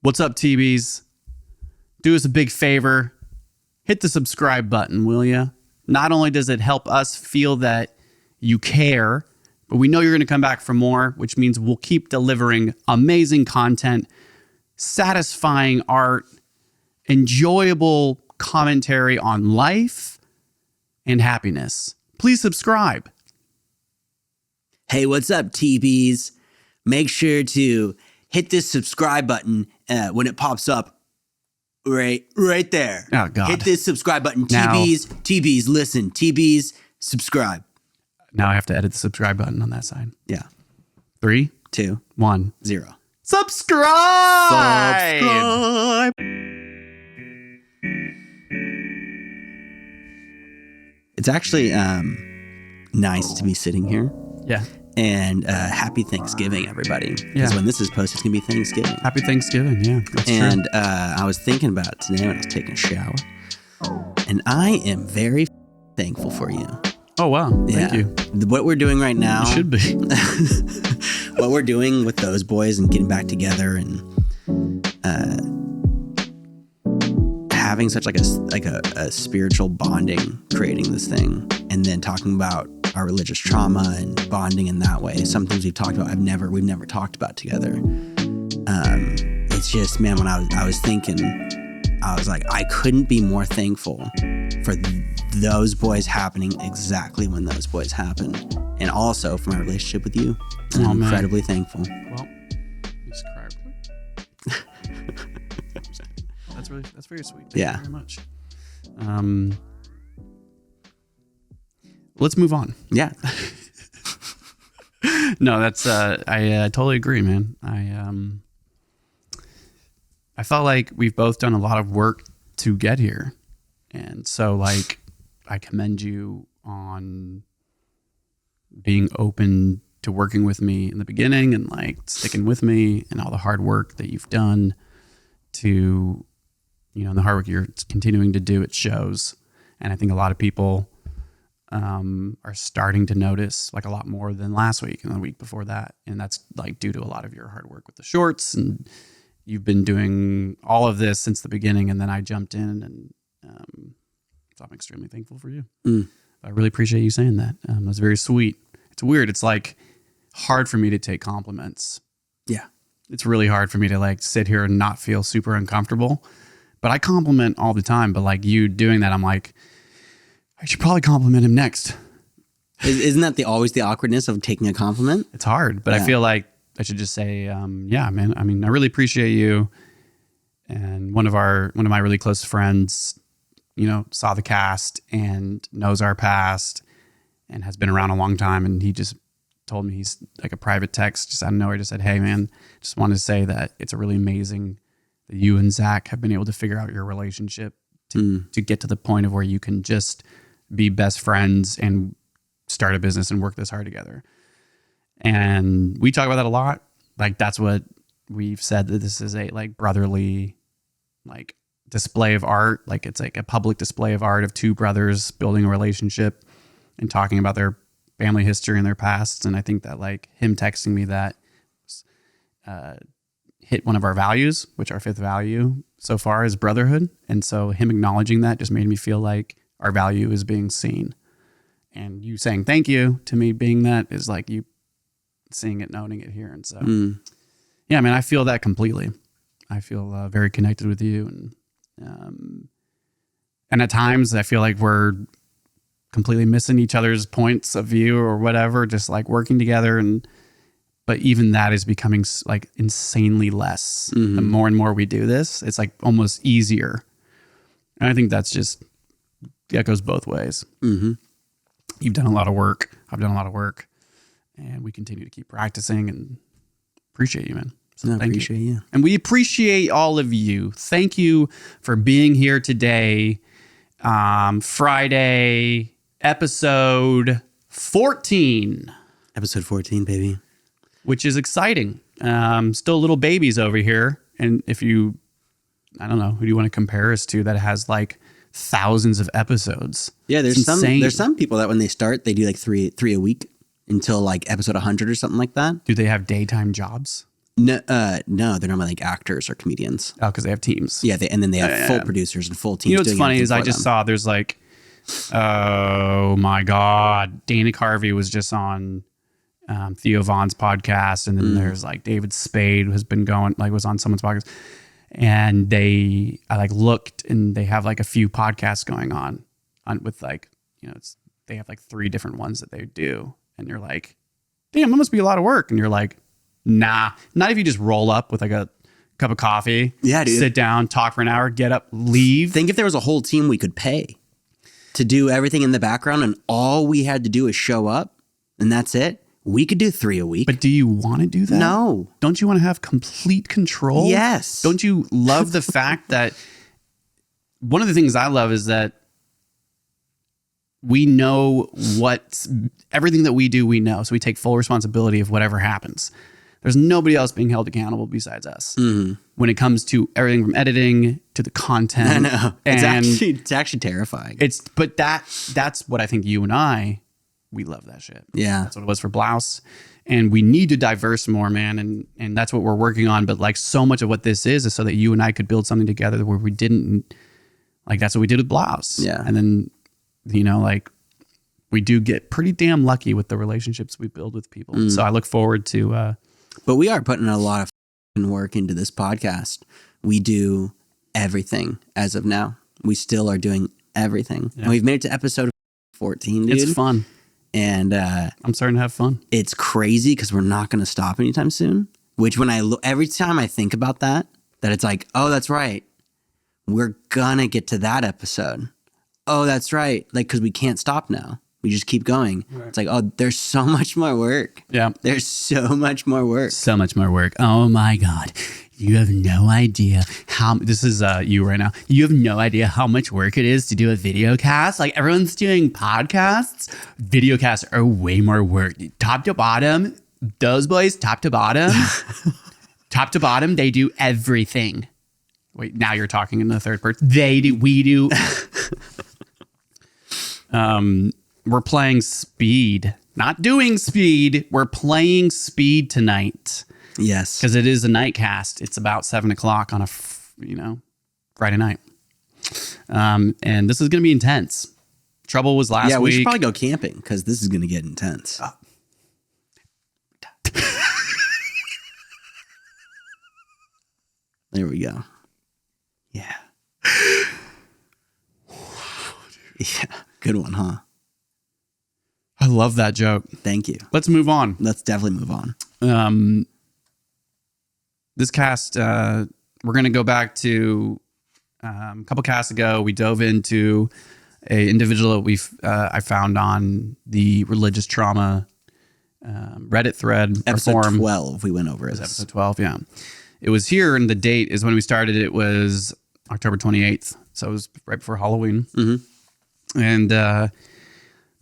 What's up, TBs? Do us a big favor. Hit the subscribe button, will you? Not only does it help us feel that you care, but we know you're going to come back for more, which means we'll keep delivering amazing content, satisfying art, enjoyable commentary on life and happiness. Please subscribe. Hey, what's up, TBs? Make sure to hit this subscribe button when it pops up right there. Oh, God. Hit this subscribe button. Now- TBs, listen. TBs, subscribe. Now I have to edit the subscribe button on that side. Yeah. 3, 2, 1. 0. Subscribe! Subscribe. It's actually nice to be sitting here. Yeah. And happy Thanksgiving, everybody. Because Yeah. when this is posted, it's going to be Thanksgiving. Happy Thanksgiving. Yeah, that's true. And I was thinking about it today when I was taking a shower. And I am very thankful for you. Oh, wow. Thank you. What we're doing right now. You should be. What we're doing with those boys and getting back together and having such like a spiritual bonding, creating this thing, and then talking about our religious trauma and bonding in that way. Some things we've talked about we've never talked about together. It's just, man, when I was thinking, I was like, I couldn't be more thankful for those boys happening exactly when those boys happened, and also for my relationship with you. Oh, I'm man. incredibly thankful. Well, just cry real quick. That's very sweet. Thank Yeah. you very much. Let's move on. Yeah. No, that's I totally agree, man. I felt like we've both done a lot of work to get here, and so like I commend you on being open to working with me in the beginning and like sticking with me and all the hard work that you've done to, you know, and the hard work you're continuing to do. It shows, and I think a lot of people are starting to notice like a lot more than last week and the week before that. And that's like due to a lot of your hard work with the shorts, and you've been doing all of this since the beginning. And then I jumped in, and so I'm extremely thankful for you. I really appreciate you saying that. That's very sweet. It's weird. It's like hard for me to take compliments. Yeah. It's really hard for me to like sit here and not feel super uncomfortable, but I compliment all the time. But like you doing that, I'm like, I should probably compliment him next. Isn't that always the awkwardness of taking a compliment? It's hard, but Yeah. I feel like I should just say, yeah, man. I mean, I really appreciate you. And one of my really close friends, you know, saw the cast and knows our past and has been around a long time. And he just told me, he's like a private text just out of nowhere, just said, hey man, just wanted to say that it's a really amazing that you and Zach have been able to figure out your relationship to get to the point of where you can just be best friends and start a business and work this hard together. And we talk about that a lot. Like that's what we've said, that this is a like brotherly, like display of art. Like it's like a public display of art of two brothers building a relationship and talking about their family history and their pasts. And I think that like him texting me that hit one of our values, which our fifth value so far is brotherhood. And so him acknowledging that just made me feel like our value is being seen. And you saying thank you to me being that is like you seeing it and owning it here. And so, yeah, man, I feel that completely. I feel very connected with you. And at times I feel like we're completely missing each other's points of view or whatever, just like working together. But even that is becoming like insanely less. The more and more we do this, it's like almost easier. And I think that goes both ways. You've done a lot of work. I've done a lot of work, and we continue to keep practicing, and appreciate you, man. So I thank appreciate you. And we appreciate all of you. Thank you for being here today. Friday, episode 14. Episode 14, baby. Which is exciting. Still little babies over here. And if you, I don't know, who do you want to compare us to that has like thousands of episodes? Yeah, It's insane. there's some people that when they start, they do like three a week until like episode 100 or something like that. Do they have daytime jobs? No, no, they're normally like actors or comedians. Oh, because they have teams. Yeah, and then they have Yeah, full yeah. producers and full teams. You know what's doing funny everything is I for just them. saw there's like, oh my God, Dana Carvey was just on Theo Vaughn's podcast, and then there's like David Spade has been going, like was on someone's podcast, and I like looked and they have like a few podcasts going on with like, you know, they have like 3 different ones that they do, and you're like, damn, that must be a lot of work, and you're like, nah, not if you just roll up with like a cup of coffee, Yeah, dude. sit down, talk for an hour, get up, leave. Think if there was a whole team we could pay to do everything in the background, and all we had to do is show up, and that's it. We could do 3 a week. But do you want to do that? No. Don't you want to have complete control? Yes. Don't you love the fact that one of the things I love is that we know everything that we do, we know. So we take full responsibility of whatever happens. There's nobody else being held accountable besides us when it comes to everything from editing to the content. I know. And It's actually terrifying. but that's what I think you and I, we love that shit. Yeah. That's what it was for Blouse. And we need to diverse more, man. And that's what we're working on. But like so much of what this is so that you and I could build something together where we didn't, like that's what we did with Blouse. Yeah. And then, you know, like we do get pretty damn lucky with the relationships we build with people. So I look forward to, But we are putting a lot of work into this podcast. We do everything as of now. We still are doing everything. Yeah. And we've made it to episode 14, dude. it's fun. And I'm starting to have fun. it's crazy because we're not going to stop anytime soon. Which when I look, every time I think about that it's like, oh, that's right. We're going to get to that episode. Oh, that's right. Like, because we can't stop now. We just keep going. Right. It's like, oh, there's so much more work. Yeah. There's so much more work. So much more work. Oh my God. You have no idea how, this is you right now. You have no idea how much work it is to do a video cast. Like everyone's doing podcasts. Video casts are way more work. Top to bottom, those boys, top to bottom, they do everything. Wait, now you're talking in the third person. They do, we do. We're playing Speed, not doing Speed. We're playing Speed tonight. Yes. Because it is a night cast. It's about 7:00 on a, Friday night. And this is going to be intense. Trouble was last week. Yeah, we should probably go camping because this is going to get intense. There we go. Yeah. Yeah. Good one, huh? I love that joke. Thank you. Let's move on. Let's definitely move on. This cast, we're going to go back to a couple casts ago. We dove into a individual that I found on the religious trauma Reddit thread. Episode forum. 12, we went over this. Episode 12, yeah. It was here, and the date is when we started. It was October 28th, so it was right before Halloween. Mm-hmm. And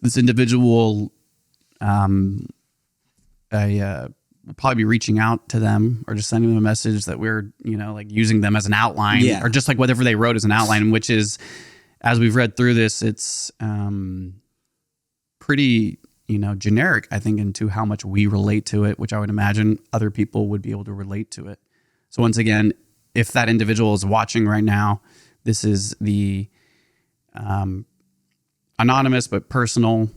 this individual, will probably be reaching out to them or just sending them a message that we're, like using them as an outline, or just like whatever they wrote as an outline, which is, as we've read through this, it's pretty, generic, I think, into how much we relate to it, which I would imagine other people would be able to relate to it. So once again, if that individual is watching right now, this is the anonymous but personal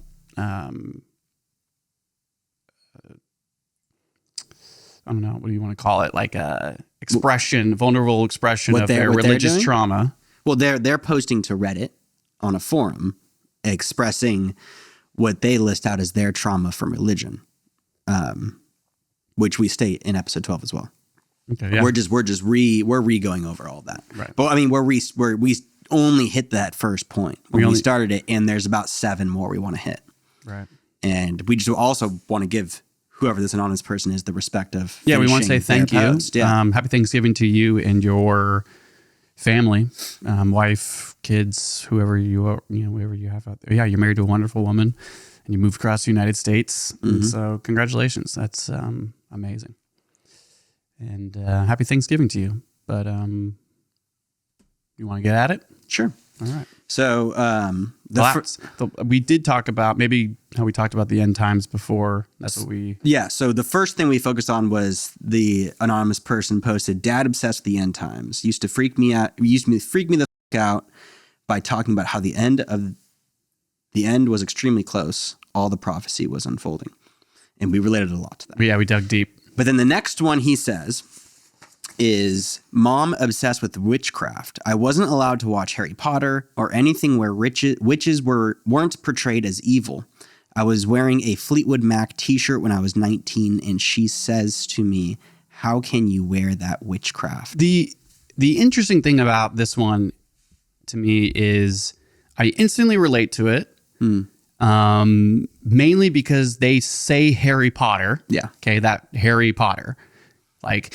I don't know, what do you want to call it? Like a vulnerable expression of their religious trauma. Well, they're posting to Reddit on a forum expressing what they list out as their trauma from religion, which we state in episode 12 as well. Okay, yeah. We're re-going over all that. Right. But I mean, we only hit that first point when we started it, and there's about 7 more we want to hit. Right. And we just also want to give whoever this anonymous person is the respect of. Yeah, we want to say thank you. Yeah. Happy Thanksgiving to you and your family, wife, kids, whoever you are, whoever you have out there. Yeah, you're married to a wonderful woman, and you moved across the United States. Mm-hmm. And so congratulations. That's amazing. And happy Thanksgiving to you. But you want to get at it? Sure. All right. So We did talk about maybe how we talked about the end times before. That's what we. Yeah. So the first thing we focused on was the anonymous person posted, "Dad obsessed with the end times. Used to freak me out. Used to freak me the fuck out by talking about how the end was extremely close. All the prophecy was unfolding." And we related a lot to that. Yeah, we dug deep. But then the next one he says is, "Mom obsessed with witchcraft. I wasn't allowed to watch Harry Potter or anything where witches weren't portrayed as evil. I was wearing a Fleetwood Mac t-shirt when I was 19, and she says to me, 'How can you wear that witchcraft?'" The interesting thing about this one to me is I instantly relate to it. Mainly because they say Harry Potter. Yeah. Okay, that Harry Potter. Like,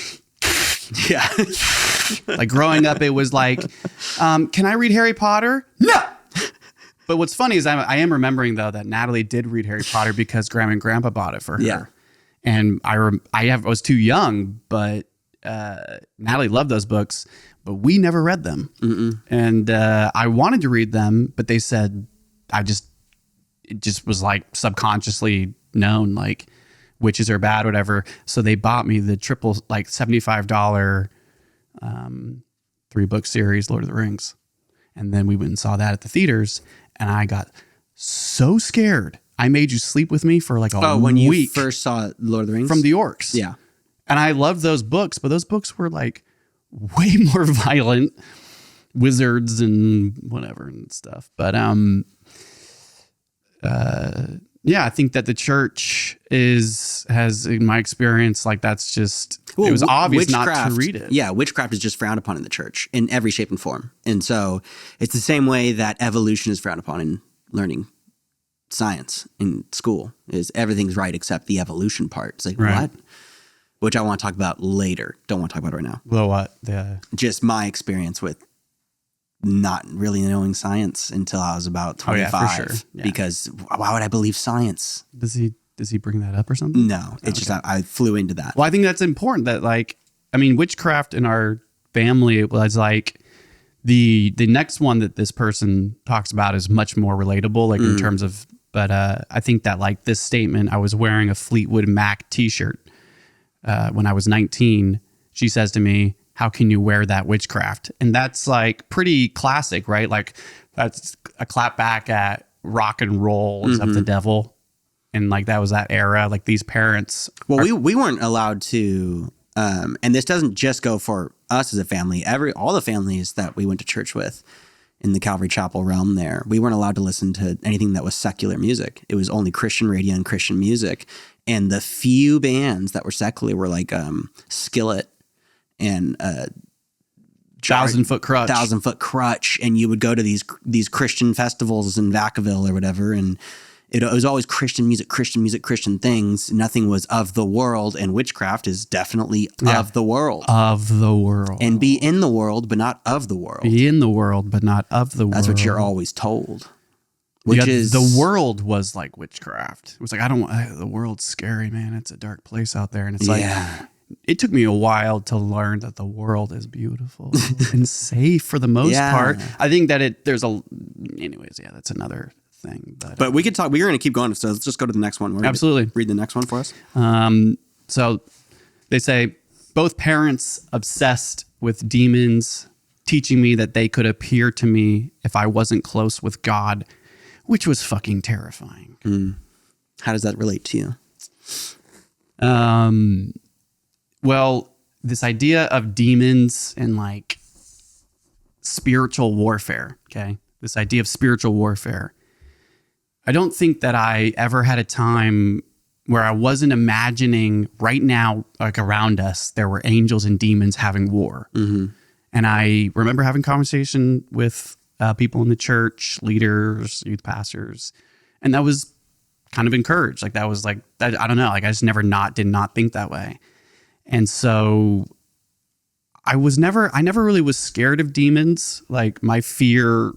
Yeah. like growing up, it was like, can I read Harry Potter? No. But what's funny is I am remembering, though, that Natalie did read Harry Potter because Grandma and Grandpa bought it for her. Yeah. And I was too young, but Natalie loved those books, but we never read them. And I wanted to read them, but they said it just was like subconsciously known, like witches are bad, whatever. So they bought me the triple, like $75 3-book series, Lord of the Rings. And then we went and saw that at the theaters, and I got so scared. I made you sleep with me for like a week. When you first saw Lord of the Rings? From the Orcs. Yeah. And I loved those books, but those books were like way more violent, wizards and whatever and stuff. But yeah, I think that the church has, in my experience, like that's just, it was obvious not to read it. Yeah, witchcraft is just frowned upon in the church in every shape and form. And so it's the same way that evolution is frowned upon in learning science in school. Is everything's right except the evolution part. It's like, what? Which I want to talk about later. Don't want to talk about it right now. Well, what? Just my experience with not really knowing science until I was about 25. Oh, yeah, for sure. Yeah. Because why would I believe science? Does he bring that up or something? No, it's just I flew into that. Well, I think that's important that, like, I mean, witchcraft in our family was like the next one that this person talks about is much more relatable, like in terms of, but I think that like this statement, I was wearing a Fleetwood Mac t-shirt when I was 19. She says to me, "How can you wear that witchcraft?" And that's like pretty classic, right? Like that's a clap back at rock and roll of the devil. And like that was that era, like these parents. Well, we weren't allowed to, and this doesn't just go for us as a family. All the families that we went to church with in the Calvary Chapel realm there, we weren't allowed to listen to anything that was secular music. It was only Christian radio and Christian music. And the few bands that were secular were like Skillet and 1,000-Foot Crutch. 1,000-Foot Crutch. And you would go to these Christian festivals in Vacaville or whatever, and it was always Christian music, Christian things. Nothing was of the world, and witchcraft is definitely of the world. Of the world. And be in the world, but not of the world. Be in the world, but not of the world. That's what you're always told. Which is the world was like witchcraft. It was like, I don't want, the world's scary, man. It's a dark place out there. And it's like, it took me a while to learn that the world is beautiful and safe for the most part. I think that anyways, that's another thing. But we could talk, we're going to keep going. So let's just go to the next one. Absolutely. Read the next one for us. So they say, both parents obsessed with demons, teaching me that they could appear to me if I wasn't close with God, which was fucking terrifying. How does that relate to you? Well, this idea of demons and like spiritual warfare, okay? This idea of spiritual warfare. I don't think that I ever had a time where I wasn't imagining right now, like around us, there were angels and demons having war. And I remember having conversation with people in the church, leaders, youth pastors, and that was kind of encouraged. Like that was like, I don't know, like I just did not think that way. And so I never really was scared of demons. Like my fear,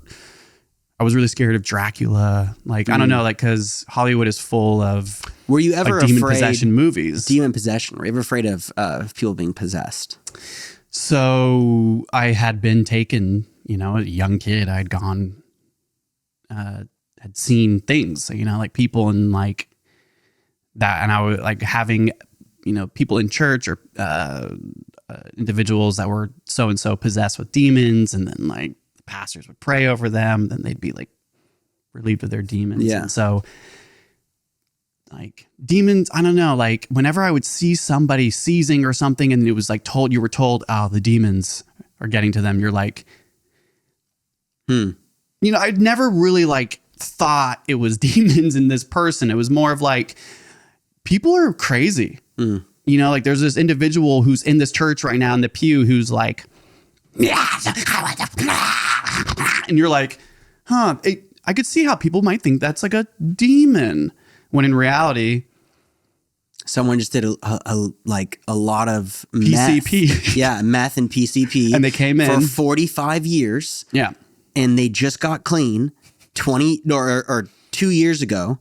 I was really scared of Dracula. Like, I don't know, like, cause Hollywood is full of were you ever like, demon afraid, possession movies. Demon possession. Were you ever afraid of people being possessed? So I had been taken, a young kid. I'd gone had seen things, you know, like people in like that. And I was like having, you know, people in church or individuals that were so-and-so possessed with demons. And then like the pastors would pray over them. Then they'd be like relieved of their demons. Yeah. And so like demons, I don't know, like whenever I would see somebody seizing or something and it was like you were told, oh, the demons are getting to them. You're like, you know, I'd never really like thought it was demons in this person. It was more of like, people are crazy. You know, like there's this individual who's in this church right now in the pew who's like, and you're like, I could see how people might think that's like a demon, when in reality, someone just did a lot of PCP. Meth. Yeah, meth and PCP. And they came in for 45 years. Yeah. And they just got clean 20 or 2 years ago.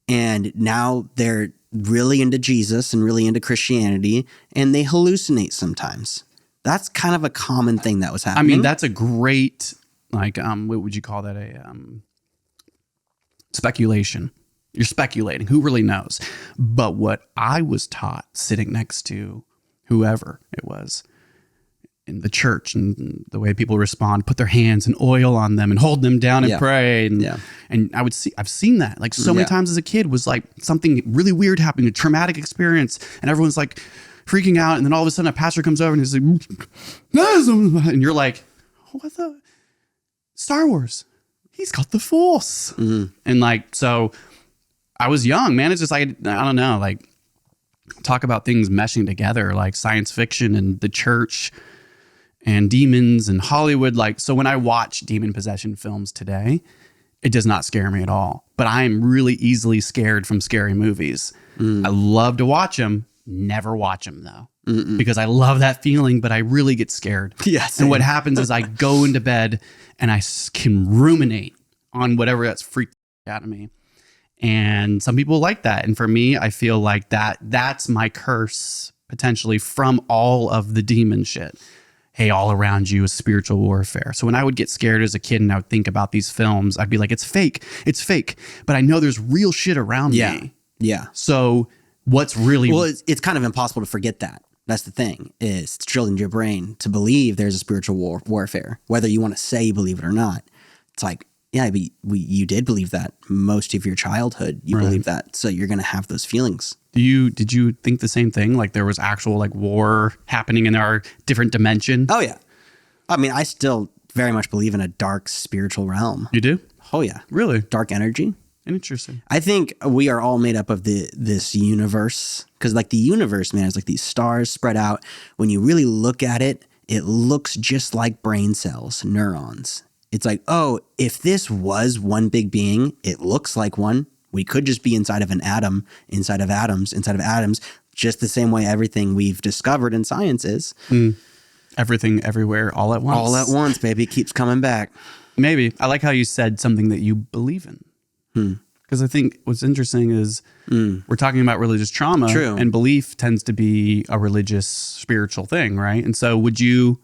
And now they're really into Jesus and really into Christianity, and they hallucinate sometimes. That's kind of a common thing that was happening. I mean, that's a great, like, what would you call that? Speculation. You're speculating. Who really knows? But what I was taught sitting next to whoever it was in the church and the way people respond, put their hands and oil on them and hold them down and pray. And I've seen that like so many times as a kid, was like something really weird happening, a traumatic experience. And everyone's like freaking out. And then all of a sudden a pastor comes over and he's like, and you're like, what the Star Wars? He's got the Force. And like, so I was young, man. It's just like, I don't know, like talk about things meshing together, like science fiction and the church and demons and Hollywood. Like, so when I watch demon possession films today, it does not scare me at all. But I am really easily scared from scary movies. I love to watch them, never watch them though. Because I love that feeling, but I really get scared. Yes. And what happens is I go into bed and I can ruminate on whatever that's freaked out of me. And some people like that. And for me, I feel like that's my curse potentially from all of the demon shit. Hey, all around you is spiritual warfare. So when I would get scared as a kid and I would think about these films, I'd be like, it's fake. But I know there's real shit around me. Yeah. So what's really... Well, it's kind of impossible to forget that. That's the thing, is it's drilled into your brain to believe there's a spiritual warfare, whether you want to say you believe it or not. It's like, yeah, but you did believe that most of your childhood. You believe that. So you're going to have those feelings. Did you think the same thing? Like there was actual like war happening in our different dimension? Oh, yeah. I mean, I still very much believe in a dark spiritual realm. You do? Oh, yeah. Really? Dark energy. Interesting. I think we are all made up of this universe, because like the universe, man, is like these stars spread out. When you really look at it, it looks just like brain cells, neurons. It's like, oh, if this was one big being, it looks like one. We could just be inside of an atom, inside of atoms, just the same way everything we've discovered in science is. Everything, everywhere, all at once. All at once, baby. It keeps coming back. Maybe. I like how you said something that you believe in. Because I think what's interesting is we're talking about religious trauma. True. And belief tends to be a religious, spiritual thing, right? And so would you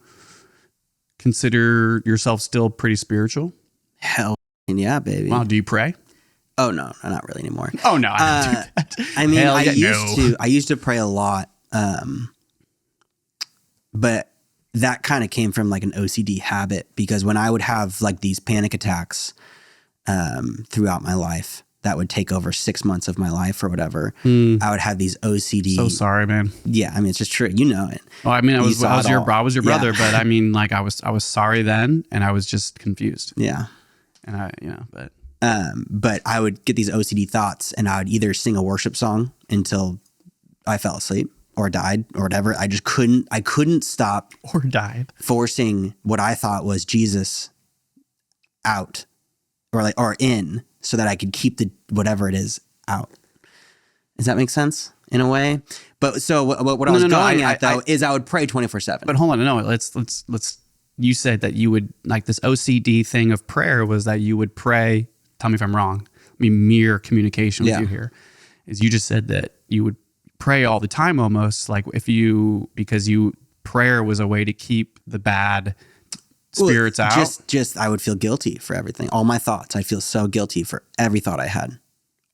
consider yourself still pretty spiritual? Hell yeah, baby. Wow. Do you pray? Oh, no, not really anymore. Oh, no. I don't do that. I mean, Hell yeah, I used to pray a lot, but that kind of came from like an OCD habit, because when I would have like these panic attacks throughout my life, that would take over 6 months of my life or whatever. I would have these OCD. So sorry, man. Yeah, I mean, it's just true. You know it. Well, I mean, I was your brother, Yeah. but I mean, like I was sorry then, and I was just confused. Yeah. And But I would get these OCD thoughts, and I would either sing a worship song until I fell asleep or died or whatever. I couldn't stop or died forcing what I thought was Jesus out or in, so that I could keep the whatever it is out. Does that make sense in a way? But so what I was going at is I would pray 24/7. But hold on, no, let's. You said that you would, like, this OCD thing of prayer was that you would pray. Tell me if I'm wrong. I mean, mere communication with you here is you just said that you would pray all the time, almost like because prayer was a way to keep the bad spirits out. Just I would feel guilty for everything. All my thoughts, I'd feel so guilty for every thought I had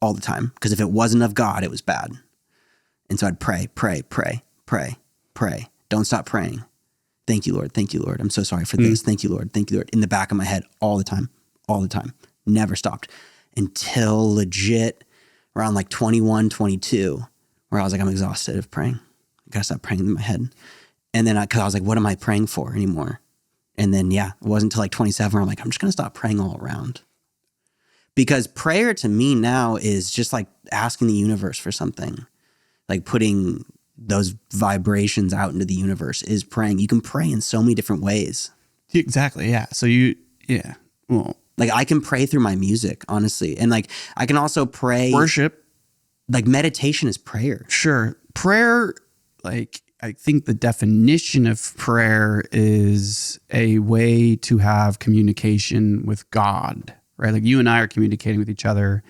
all the time. Because if it wasn't of God, it was bad. And so I'd pray. Don't stop praying. Thank you, Lord. Thank you, Lord. I'm so sorry for this. Thank you, Lord. Thank you, Lord. In the back of my head all the time. Never stopped until legit around like 21, 22, where I was like, I'm exhausted of praying. I gotta stop praying in my head. And then cause I was like, what am I praying for anymore? And then, it wasn't until like 27 where I'm like, I'm just gonna stop praying all around. Because prayer to me now is just like asking the universe for something, like putting those vibrations out into the universe is praying. You can pray in so many different ways. Exactly. Yeah. So well, like I can pray through my music, honestly. And like, I can also pray. Worship. Like meditation is prayer. Sure. Prayer, like I think the definition of prayer is a way to have communication with God, right? Like you and I are communicating with each other,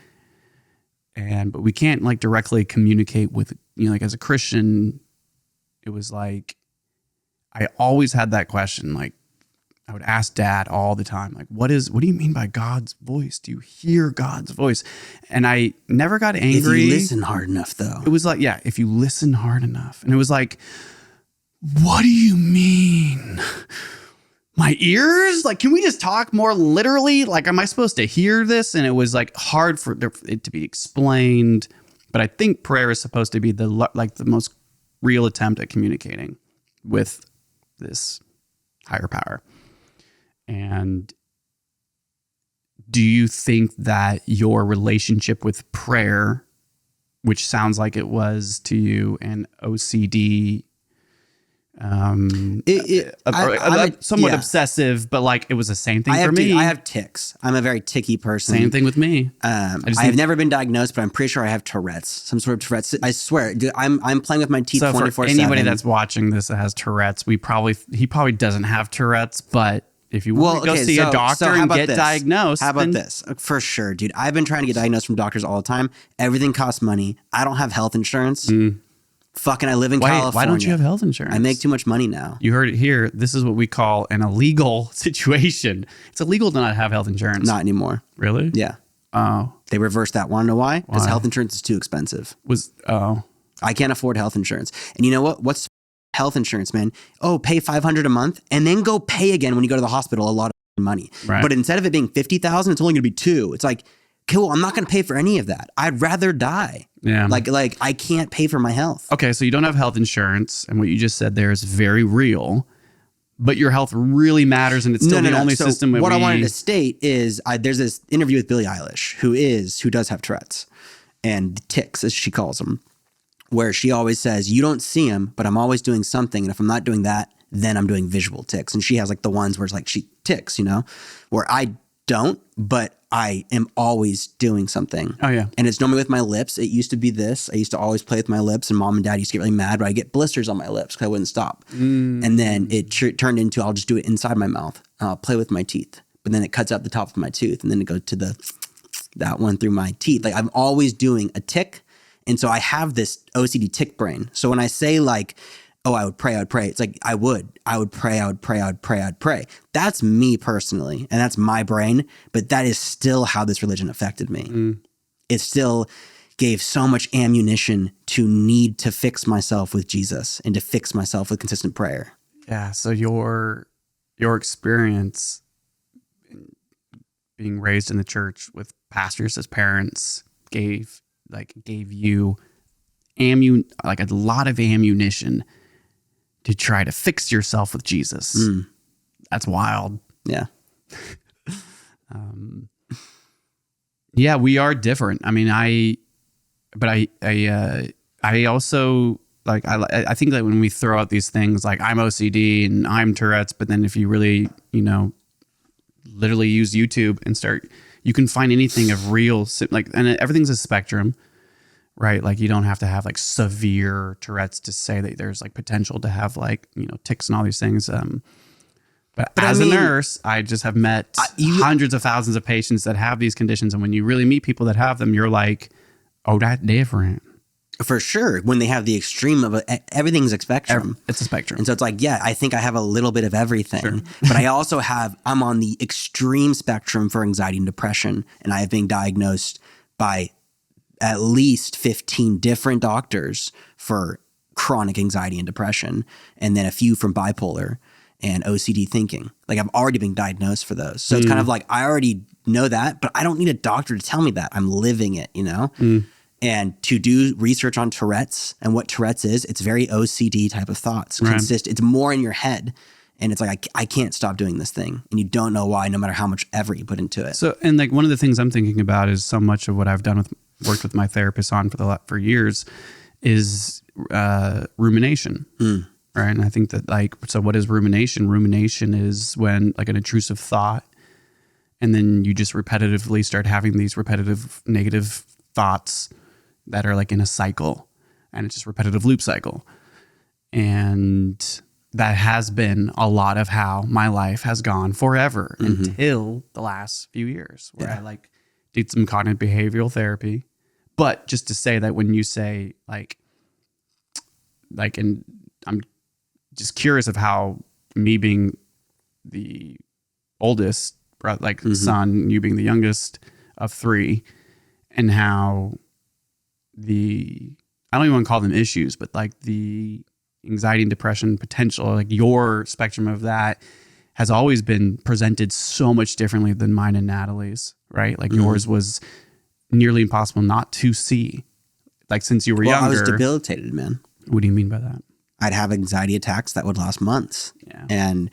but we can't like directly communicate with, like as a Christian, it was like, I always had that question. Like I would ask Dad all the time, like, what do you mean by God's voice? Do you hear God's voice? And I never got angry. If you listen hard enough though. It was like, if you listen hard enough. And it was like, what do you mean? My ears? Like, can we just talk more literally? Like, am I supposed to hear this? And it was like hard for it to be explained. But I think prayer is supposed to be the most real attempt at communicating with this higher power. And do you think that your relationship with prayer, which sounds like it was to you an OCD, somewhat obsessive, but like it was the same thing for me. I have tics. I'm a very ticky person. Same thing with me. I have never been diagnosed, but I'm pretty sure I have Tourette's, some sort of Tourette's. I swear, dude, I'm playing with my teeth 24/7. For anybody that's watching this that has Tourette's, he probably doesn't have Tourette's, but if you want to go see a doctor and get diagnosed. How about this? For sure, dude. I've been trying to get diagnosed from doctors all the time. Everything costs money. I don't have health insurance. Fucking, I live in California. Why don't you have health insurance? I make too much money now. You heard it here. This is what we call an illegal situation. It's illegal to not have health insurance. Not anymore. Really? Yeah. Oh. They reversed that. Want to know why? Because health insurance is too expensive. I can't afford health insurance. And you know what? What's health insurance, man? Oh, pay $500 a month and then go pay again when you go to the hospital a lot of money. Right. But instead of it being $50,000, it's only going to be $2,000. It's like, cool, I'm not going to pay for any of that. I'd rather die. Yeah. Like I can't pay for my health. Okay, so you don't have health insurance, and what you just said there is very real, but your health really matters, and it's still the only system. What I wanted to state is there's this interview with Billie Eilish, who does have Tourette's and tics, as she calls them, where she always says, you don't see them, but I'm always doing something. And if I'm not doing that, then I'm doing visual tics. And she has like the ones where it's like she ticks, where I don't, but I am always doing something. Oh, yeah. And it's normally with my lips. It used to be this. I used to always play with my lips, and mom and dad used to get really mad, but I get blisters on my lips because I wouldn't stop. And then it turned into I'll just do it inside my mouth. I'll play with my teeth. But then it cuts out the top of my tooth, and then it goes to that one through my teeth. Like I'm always doing a tick. And so I have this OCD tick brain. So when I say like, oh, I would pray. It's like I would pray. That's me personally. And that's my brain. But that is still how this religion affected me. It still gave so much ammunition to need to fix myself with Jesus and to fix myself with consistent prayer. Yeah. So your experience being raised in the church with pastors as parents gave you like a lot of ammunition to try to fix yourself with Jesus. That's wild. Yeah. Yeah, we are different. I mean, I also like, I think that when we throw out these things like I'm OCD and I'm Tourette's, but then if you really, literally use YouTube and you can find anything of real, like, and everything's a spectrum. Right. Like you don't have to have like severe Tourette's to say that there's like potential to have like, tics and all these things. But as a nurse, I just have met hundreds of thousands of patients that have these conditions. And when you really meet people that have them, you're like, oh, that's different. For sure. When they have the extreme of everything's a spectrum. It's a spectrum. And so it's like, yeah, I think I have a little bit of everything, Sure. but I also I'm on the extreme spectrum for anxiety and depression. And I have been diagnosed by at least 15 different doctors for chronic anxiety and depression. And then a few from bipolar and OCD thinking. Like I've already been diagnosed for those. So it's kind of like, I already know that, but I don't need a doctor to tell me that. I'm living it, you know? And to do research on Tourette's and what Tourette's is, it's very OCD type of thoughts. Right. It's more in your head. And it's like, I can't stop doing this thing. And you don't know why, no matter how much effort you put into it. So, and like one of the things I'm thinking about is so much of what I've worked with my therapist on for years is rumination. Right. And I think that so what is rumination? Rumination is when like an intrusive thought, and then you just repetitively start having these repetitive negative thoughts that are like in a cycle, and it's just repetitive loop cycle. And that has been a lot of how my life has gone forever until the last few years where I like did some cognitive behavioral therapy. But just to say that when you say and I'm just curious of how me being the oldest, son, you being the youngest of three, and how I don't even want to call them issues, but like the anxiety and depression potential, like your spectrum of that has always been presented so much differently than mine and Natalie's, right? Like yours was nearly impossible not to see. Like since you were younger. I was debilitated, man. What do you mean by that? I'd have anxiety attacks that would last months. Yeah. And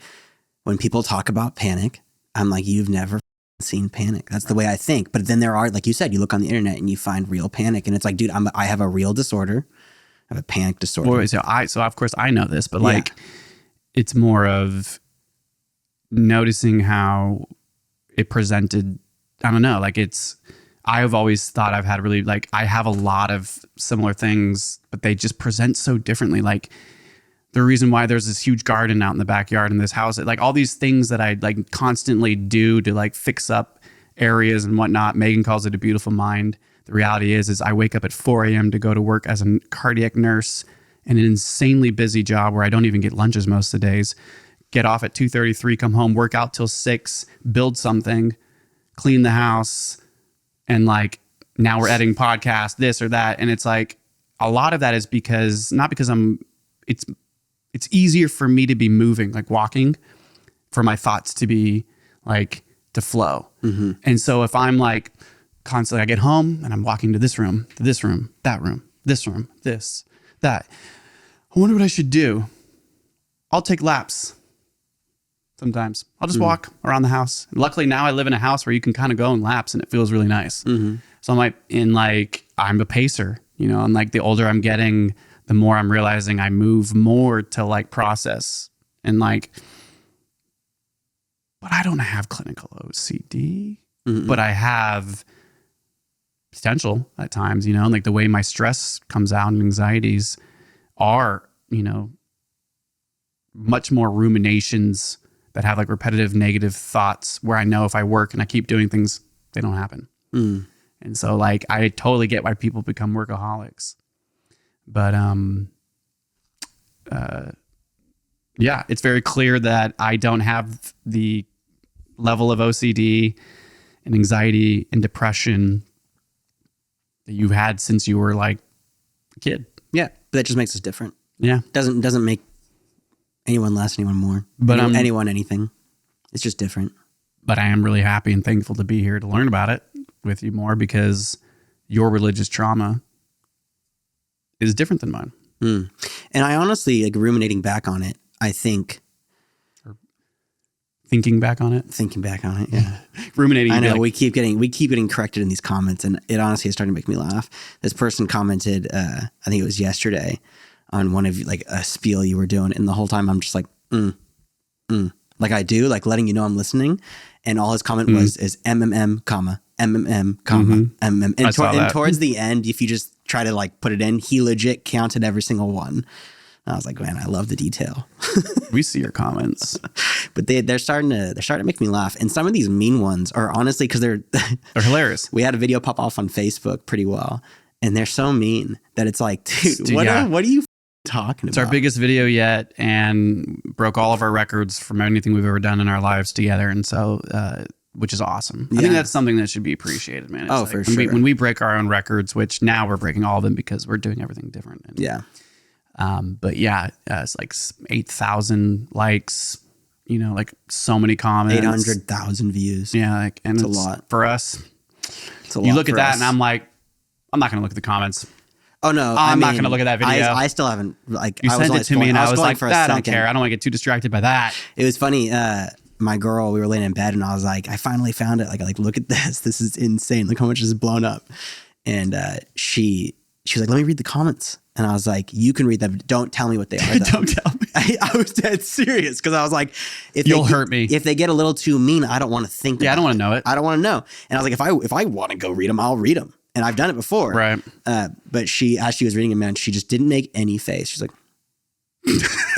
when people talk about panic, I'm like, you've never seen panic. That's the way I think. But then there are, like you said, you look on the internet and you find real panic, and it's like, dude, I have a real disorder. I have a panic disorder. Well, so of course I know this, but like it's more of noticing how it presented. I don't know. Like I've always thought I've had really I have a lot of similar things, but they just present so differently. Like the reason why there's this huge garden out in the backyard in this house, like all these things that I like constantly do to like fix up areas and whatnot. Megan calls it a beautiful mind. The reality is I wake up at 4 a.m. to go to work as a cardiac nurse in an insanely busy job where I don't even get lunches most of the days. Get off at 2:33, come home, work out till 6, build something, clean the house, and like now we're editing podcast, this or that. And it's like a lot of that is not because it's easier for me to be moving, like walking, for my thoughts to be like to flow. And so if I'm like constantly, I get home and I'm walking to this room, that room, this room, this, that. I wonder what I should do. I'll take laps. Sometimes I'll just walk around the house. And luckily now I live in a house where you can kind of go in laps and it feels really nice. So I'm I'm a pacer, you know, and like the older I'm getting, the more I'm realizing I move more to like process and like, but I don't have clinical OCD, but I have potential at times, you know, and like the way my stress comes out and anxieties are, you know, much more ruminations that have like repetitive negative thoughts where I know if I work and I keep doing things, they don't happen. And so like, I totally get why people become workaholics. But yeah, it's very clear that I don't have the level of OCD and anxiety and depression that you've had since you were like a kid. Yeah, but that just makes us different. Yeah, doesn't make anyone less, anyone more, but anyone anything. It's just different. But I am really happy and thankful to be here to learn about it with you more, because your religious trauma is different than mine. And I honestly, like, ruminating back on it, I think. Or thinking back on it, yeah. Ruminating. I know, we keep getting corrected in these comments, and it honestly is starting to make me laugh. This person commented, I think it was yesterday, on one of like a spiel you were doing, and the whole time I'm just like, like I do, like letting you know I'm listening, and all his comment was is MMM, comma, MMM, comma, MMM. And towards the end, if you just try to like put it in, he legit counted every single one. And I was like, man, I love the detail. We see your comments, but they're starting to make me laugh. And some of these mean ones are honestly, because they're hilarious. We had a video pop off on Facebook pretty well, and they're so mean that it's like, dude, yeah. what are you talking It's about? our biggest video yet, and broke all of our records from anything we've ever done in our lives together. And so, which is awesome. I think that's something that should be appreciated, man. It's For sure. When we break our own records, which now we're breaking all of them because we're doing everything different. And, Yeah. but yeah, it's like 8,000 likes, you know, like so many comments, 800,000 views. Yeah. Like, and it's a lot for us. It's a lot You look for at that us. and I'm like, I'm not going to look at the comments. Oh no, I'm not going to look at that video. I still haven't like. You sent it to me and I was like, for a I don't second. care. I don't want to get too distracted by that. It was funny. My girl, we were laying in bed and I was like, I finally found it. Like, look at this. This is insane. Look how much this is blown up. And she was like, let me read the comments. And I was like, you can read them. Don't tell me what they are. Don't tell me. I was dead serious because I was like, You'll hurt me. If they get a little too mean, I don't want to think. Yeah, I don't want to know it. I don't want to know. And I was like, if I want to go read them, I'll read them. And I've done it before. Right. But she, as she was reading it, man, she just didn't make any face. She's like,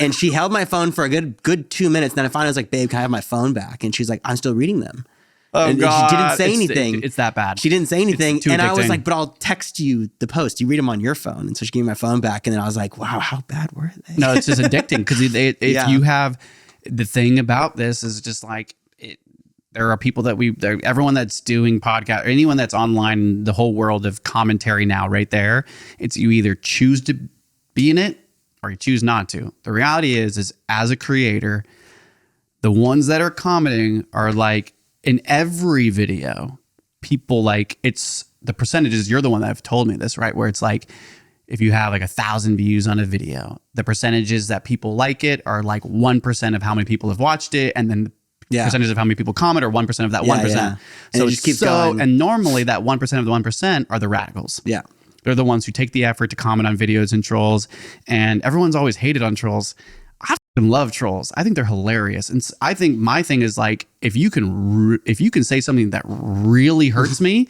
and she held my phone for a good 2 minutes. And then I finally was like, babe, can I have my phone back? And she's like, I'm still reading them. Oh, and God. she didn't say anything. It's that bad. She didn't say anything. It's too and I was addicting. like, but I'll text you the post. You read them on your phone. And so she gave me my phone back. And then I was like, wow, how bad were they? No, it's just addicting because if you have the thing about this is just like there are people that everyone that's doing podcast or anyone that's online, the whole world of commentary now right there. It's you either choose to be in it or you choose not to. The reality is as a creator, the ones that are commenting are like in every video, people like it's the percentages. You're the one that have told me this, right? Where it's like, if you have like 1,000 views on a video, the percentages that people like it are like 1% of how many people have watched it. And then the percentage of how many people comment are 1% of that 1%. Yeah. So it just keeps going. And normally that 1% of the 1% are the radicals. Yeah. They're the ones who take the effort to comment on videos and trolls. And everyone's always hated on trolls. I fucking love trolls. I think they're hilarious. And I think my thing is like, if you can say something that really hurts me,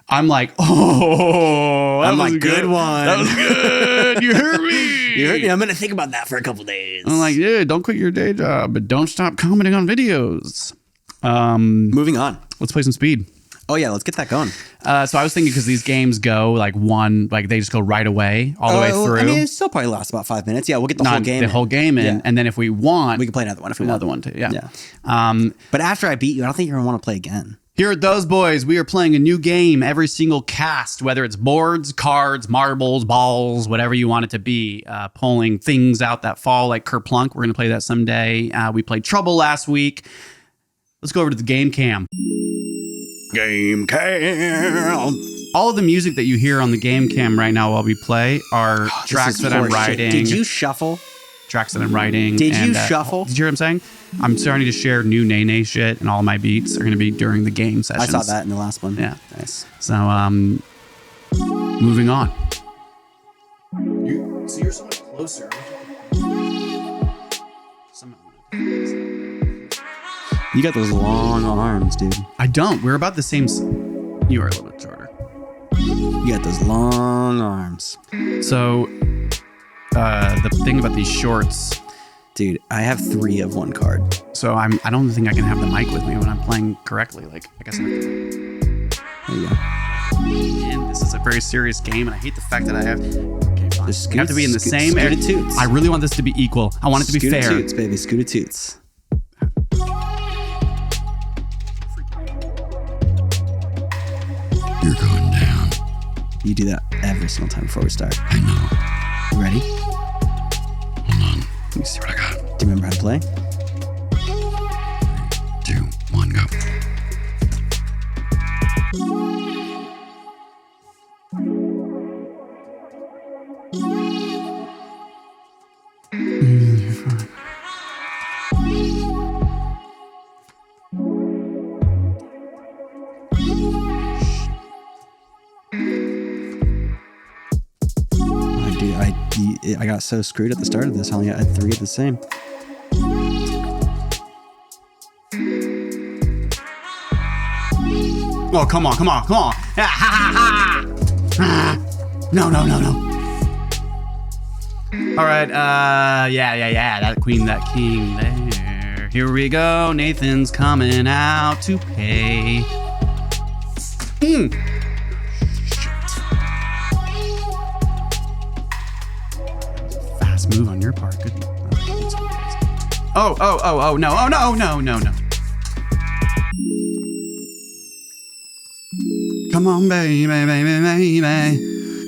I'm like, oh, that was a good one. That was good. You hurt me. You heard me. I'm going to think about that for a couple days. I'm like, yeah, don't quit your day job, but don't stop commenting on videos. Moving on. Let's play some speed. Oh yeah, let's get that going. So I was thinking because these games go like they just go right away all the way through. I mean, it still probably lasts about 5 minutes. Yeah, we'll get the whole game. The whole game in, and then if we want, we can play another one if we another want. one too. Yeah. But after I beat you, I don't think you're gonna want to play again. Here at Those Boys, we are playing a new game every single cast, whether it's boards, cards, marbles, balls, whatever you want it to be, pulling things out that fall like Kerplunk. We're going to play that someday. We played Trouble last week. Let's go over to the game cam. Game cam. All of the music that you hear on the game cam right now while we play are tracks that I'm writing. Did you shuffle? Tracks that I'm writing. Did you shuffle? Did you hear what I'm saying? I'm starting to share new Nene shit, and all my beats are going to be during the game sessions. I saw that in the last one. Yeah. Nice. So, moving on. You're so much closer. You got those long arms, dude. I don't. We're about the same. You are a little bit shorter. You got those long arms. So, the thing about these shorts. Dude, I have 3 of one card. So I don't think I can have the mic with me when I'm playing correctly. Like, I guess I'm. There you go. Man, this is a very serious game, and I hate the fact that I have. Okay, fine. Just We have to be in the same area. Toots. I really want this to be equal. I want it to be fair. Toots, baby. Scooter toots. You're going down. You do that every single time before we start. I know. You ready? Hold on. Let me see what I got. Do you remember how to play? 2, 1, go. I got so screwed at the start of this. I only had 3 of the same. Oh, come on. No. All right. Yeah. That queen, that king there. Here we go. Nathan's coming out to pay. move on your part. Good. Oh, no. Oh, no. Come on, baby.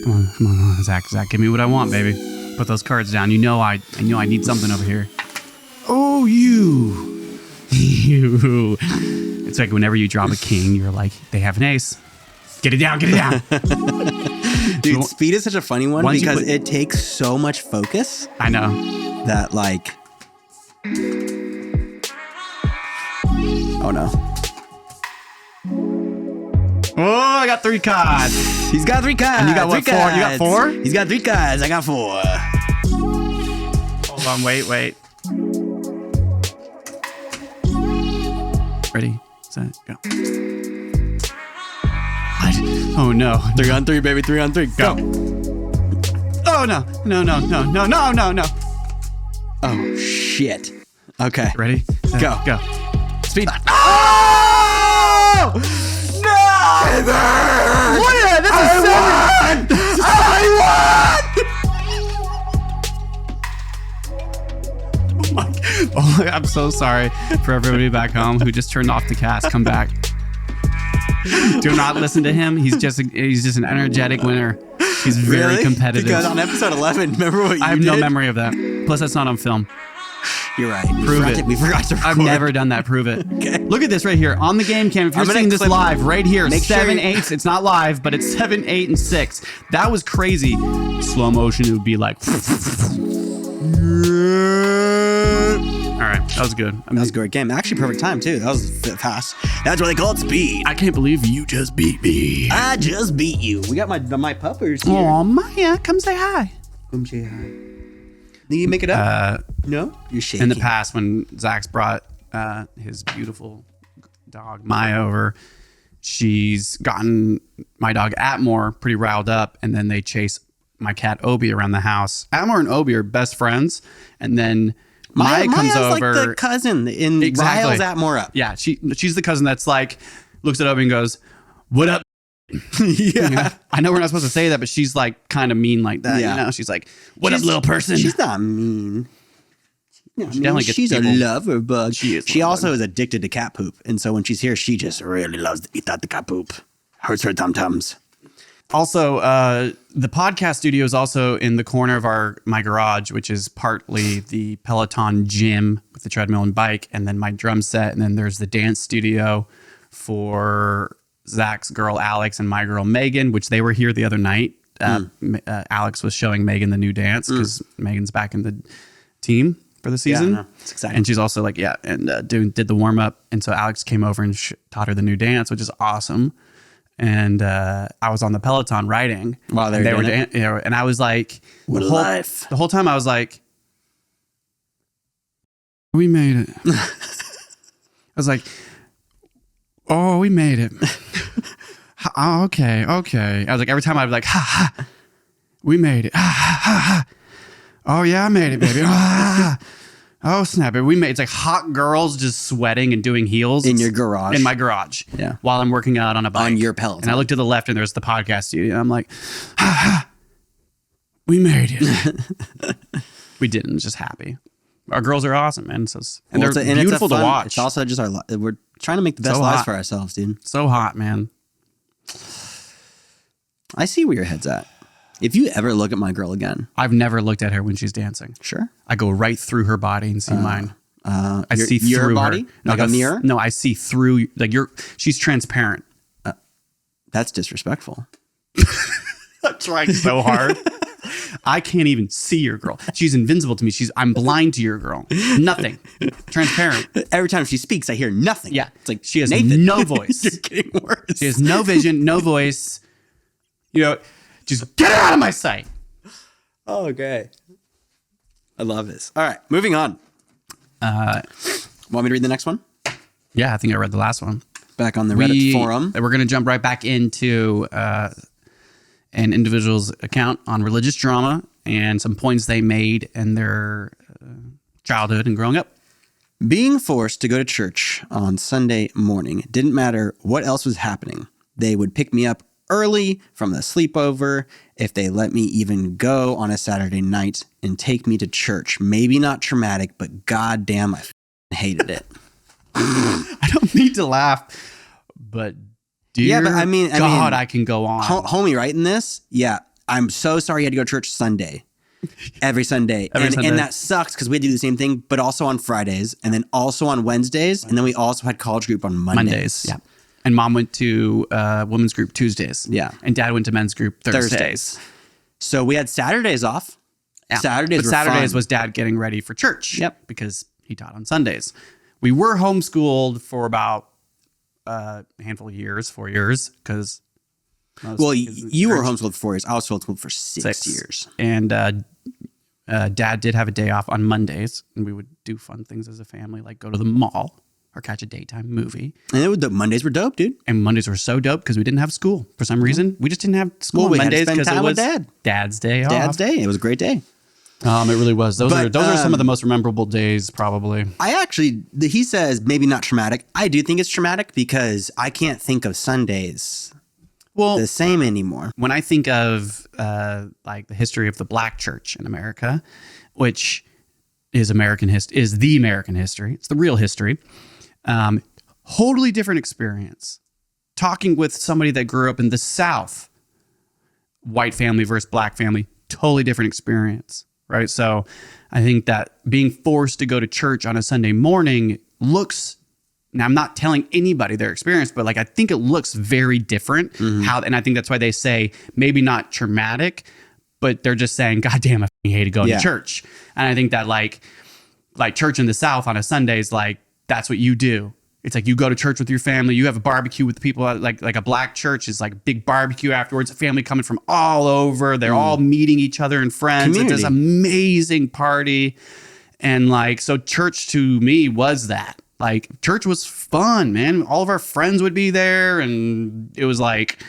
Come on, Zach, give me what I want, baby. Put those cards down. You know I need something over here. Oh, you. It's like whenever you drop a king, you're like, they have an ace. Get it down. Dude, speed is such a funny one because it takes so much focus. I know. That like... Oh, no. Oh, I got 3 cards. He's got 3 cards. And you got what, 4? You got 4? He's got 3 cards. I got 4. Hold on, wait. Ready, set, go. Oh no. 3 on 3, baby. 3 on 3. Go. Oh no. Oh shit. Okay. Ready? Set, Go. Speed. Oh! No! What? This is 7. I won! Oh, I'm so sorry for everybody back home who just turned off the cast. Come back. Do not listen to him. He's just an energetic winner. He's very Really? competitive. Because on episode 11, remember what you did? I have no memory of that. Plus, that's not on film. You're right. We forgot to record. I've never done that. Prove it. Okay. Look at this right here on the game cam. If you're seeing this live right here, Make 7, sure 8. It's not live, but it's 7, 8, and 6. That was crazy. Slow motion, it would be like. All right, that was good. That was a great game. Actually, perfect time too. That was fast. That's what they call it, speed. I can't believe you just beat me. I just beat you. We got my puppers here. Oh, Maya, come say hi. Come say hi. Did you make it up? No? You're shaking. In the past, when Zach's brought his beautiful dog Maya over, she's gotten my dog Atmore pretty riled up, and then they chase my cat Obi around the house. Atmore and Obi are best friends, and then Maya comes over. Maya's like the cousin in Exactly. riles Atmore up. Yeah, she's the cousin that's like, looks at Obi and goes, "What up?" Yeah. I know we're not supposed to say that, but she's like kind of mean like that. Yeah. You know, she's like, "What up, little person?" She's not mean. definitely gets She's people. a lover bug. She also is addicted to cat poop, and so when she's here, she just really loves to eat that the cat poop. Hurts her tum-tums. Also, the podcast studio is also in the corner of my garage, which is partly the Peloton gym with the treadmill and bike, and then my drum set, and then there's the dance studio for Zach's girl Alex and my girl Megan, which they were here the other night. Alex was showing Megan the new dance because Megan's back in the team for the season. Yeah, it's exciting. And she's also like, did the warm up, and so Alex came over and taught her the new dance, which is awesome. And I was on the Peloton riding while they were doing it. and I was like, what life. The whole time I was like, we made it. I was like, oh, we made it. Okay. I was like, every time I was like, ha, we made it. Ha. Oh yeah, I made it, baby. Oh snap it. It's like hot girls just sweating and doing heels. In your garage. In my garage. Yeah. While I'm working out on a bike. On your Peloton. And I look to the left and there's the podcast studio. And I'm like, we made it. We didn't. Just happy. Our girls are awesome, man. And they're beautiful to watch. It's also just we're trying to make the best lives for ourselves, dude. So hot, man. I see where your head's at. If you ever look at my girl again. I've never looked at her when she's dancing. Sure. I go right through her body and see mine. I see your through body? her. Like a mirror? No, I see through, like she's transparent. That's disrespectful. I'm trying so hard. I can't even see your girl. She's invincible to me. I'm blind to your girl. Nothing. Transparent. Every time she speaks, I hear nothing. Yeah. It's like she has Nathan. No voice. You're getting worse. She has no vision, no voice. Just get her out of my sight. Oh, okay. I love this. All right, moving on. Want me to read the next one? Yeah, I think I read the last one. Back on the Reddit forum. We're going to jump right back into an individual's account on religious drama and some points they made in their childhood and growing up. Being forced to go to church on Sunday morning didn't matter what else was happening. They would pick me up early from the sleepover if they let me even go on a Saturday night and take me to church. Maybe not traumatic, but goddamn, I hated it. I don't need to laugh, but dear but I mean, God, I can go on. Homie, right in this? Yeah. I'm so sorry you had to go to church Sunday. Every Sunday. And that sucks because we do the same thing, but also on Fridays and then also on Wednesdays. And then we also had college group on Mondays. Yeah. And mom went to women's group Tuesdays. Yeah. And dad went to men's group Thursdays. So we had Saturdays off. Yeah. Saturdays were Saturdays fun. was dad getting ready for church. Yep. Because he taught on Sundays. We were homeschooled for about a handful of years, 4 years, because... Well, you were homeschooled for 4 years. I was homeschooled for 6 years. And dad did have a day off on Mondays, and we would do fun things as a family, like go to the mall or catch a daytime movie. And Mondays were dope, dude. And Mondays were so dope because we didn't have school for some reason. We just didn't have school on Mondays because it was Dad's day off. Dad's day. It was a great day. It really was. Those are some of the most memorable days, probably. He says maybe not traumatic. I do think it's traumatic because I can't think of Sundays the same anymore. When I think of like the history of the Black church in America, which is the American history, it's the real history. Totally different experience. Talking with somebody that grew up in the South, white family versus Black family, totally different experience, right? So I think that being forced to go to church on a Sunday morning looks. Now, I'm not telling anybody their experience, but like I think it looks very different. Mm-hmm. And I think that's why they say maybe not traumatic, but they're just saying, God damn, I hated going to church. And I think that like church in the South on a Sunday is like that's what you do. It's like you go to church with your family, you have a barbecue with the people. Like a Black church is like a big barbecue afterwards. A family coming from all over, they're all meeting each other and friends. Community. It's this amazing party, and like so, church to me was that. Like church was fun, man. All of our friends would be there. And it was like,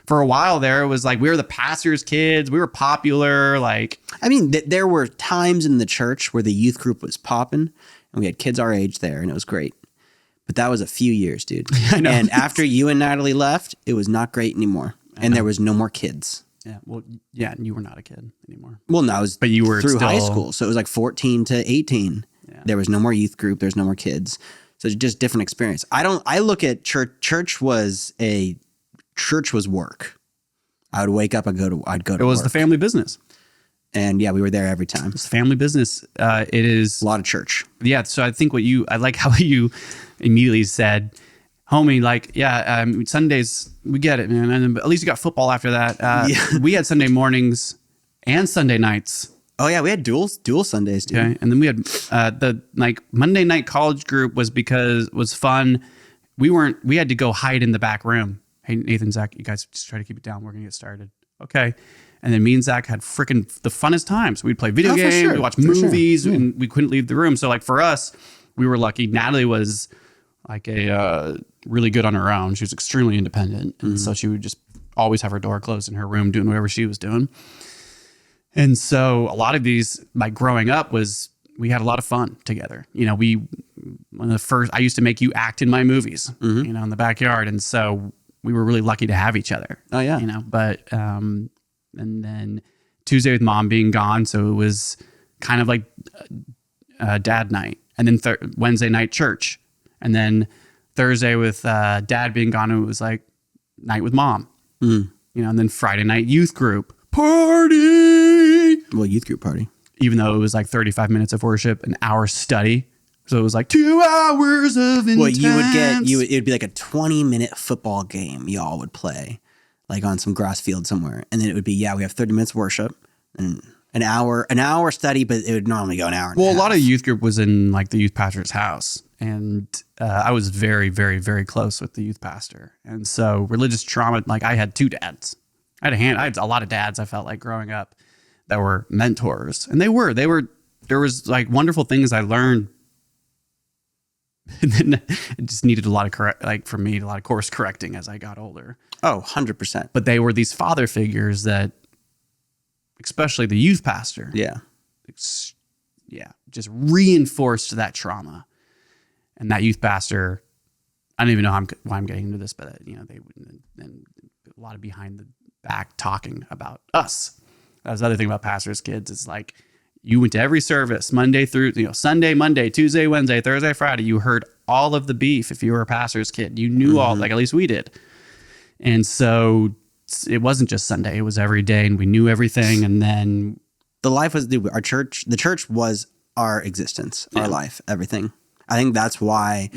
for a while there, it was like, we were the pastor's kids. We were popular. Like, I mean, there were times in the church where the youth group was popping and we had kids our age there and it was great. But that was a few years, dude. I know. And after you and Natalie left, it was not great anymore. And there was no more kids. Yeah. Well, yeah. And you were not a kid anymore. Well, no, but you were through still... high school. So it was like 14 to 18. Yeah. There was no more youth group. There's no more kids. So it's just different experience. I look at church. Church was work. I would wake up and I'd go to It was work. the family business. And yeah, we were there every time. It's the family business. It is a lot of church. Yeah. So I think I like how you immediately said, homie, like, Sundays, we get it, man. And at least you got football after that. We had Sunday mornings and Sunday nights. Oh yeah, we had dual Sundays, dude. Okay, and then we had the Monday night college group was fun. We had to go hide in the back room. Hey, Nathan, Zach, you guys just try to keep it down. We're gonna get started. Okay. And then me and Zach had freaking the funnest times. We'd play video games, we'd watch movies, and we couldn't leave the room. So like for us, we were lucky. Natalie was like really good on her own. She was extremely independent, and so she would just always have her door closed in her room, doing whatever she was doing. And so a lot of these, like growing up, we had a lot of fun together. You know, I used to make you act in my movies, you know, in the backyard. And so we were really lucky to have each other. Oh yeah. You know, but, and then Tuesday with mom being gone. So it was kind of like dad night, and then Wednesday night church. And then Thursday with dad being gone, it was like night with mom, you know, and then Friday night youth group. Party. Well, youth group party. Even though it was like 35 minutes of worship, an hour study. So it was like 2 hours of intense. Well, it would be like a 20-minute football game y'all would play, like on some grass field somewhere. And then it would be, we have 30 minutes of worship and an hour study, but it would normally go an hour. Well, a lot of youth group was in like the youth pastor's house. And I was very, very, very close with the youth pastor. And so religious trauma, like I had 2 dads. I had a lot of dads I felt like growing up that were mentors, and there was like wonderful things I learned. And then it just needed a lot of course correcting as I got older. Oh, 100%. But they were these father figures that, especially the youth pastor. Yeah. Just reinforced that trauma. And that youth pastor, I don't even know why I'm getting into this, but you know, a lot of behind the back talking about us. That's the other thing about pastors' kids is like, you went to every service Monday through, Sunday, Monday, Tuesday, Wednesday, Thursday, Friday. You heard all of the beef. If you were a pastor's kid, you knew all, like at least we did. And so it wasn't just Sunday, it was every day, and we knew everything. And then the life was our church. The church was our existence, our life, everything. I think that's why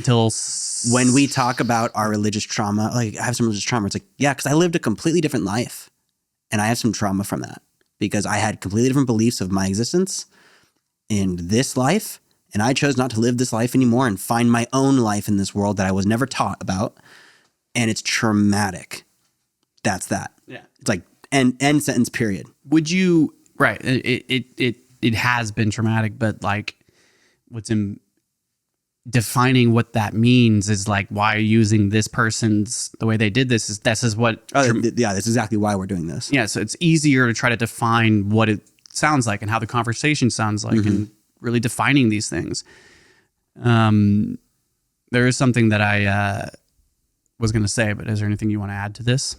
when we talk about our religious trauma, like I have some religious trauma, it's like, yeah, because I lived a completely different life and I have some trauma from that because I had completely different beliefs of my existence in this life. And I chose not to live this life anymore and find my own life in this world that I was never taught about. And it's traumatic. That's that. Yeah. It's like end sentence, period. Would you, right. It has been traumatic, but like what's in defining what that means is like why using this person's the way they did this is what that's exactly why we're doing this. Yeah, so it's easier to try to define what it sounds like and how the conversation sounds like and really defining these things. There is something that I was going to say, but is there anything you want to add to this?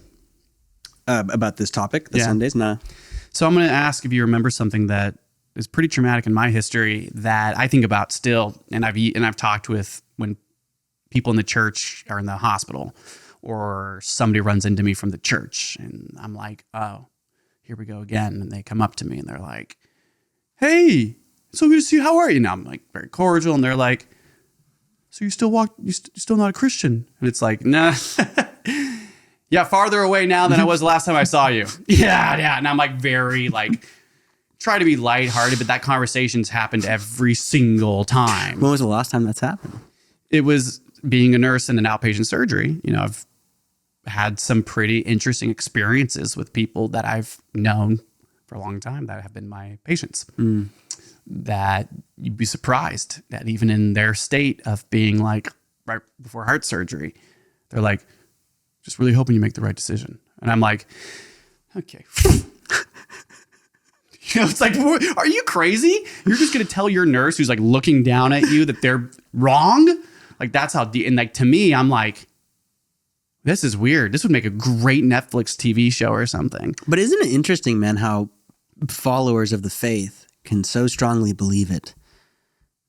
About this topic, the Sundays? No. So I'm going to ask if you remember something that is pretty traumatic in my history that I think about still, and I've talked with when people in the church are in the hospital or somebody runs into me from the church and I'm like, oh, here we go again. And they come up to me and they're like, hey, so good to see you. How are you? Now I'm like very cordial and they're like, so you still still not a Christian? And it's like, nah. Yeah, farther away now than I was the last time I saw you. Yeah. And I'm like very like try to be lighthearted, but that conversation's happened every single time. When was the last time that's happened? It was being a nurse in an outpatient surgery. I've had some pretty interesting experiences with people that I've known for a long time that have been my patients. That you'd be surprised that even in their state of being like right before heart surgery, they're like, just really hoping you make the right decision. And I'm like, okay. It's like, are you crazy? You're just going to tell your nurse who's like looking down at you that they're wrong? Like that's how deep. And like, to me, I'm like, this is weird. This would make a great Netflix TV show or something. But isn't it interesting, man, how followers of the faith can so strongly believe it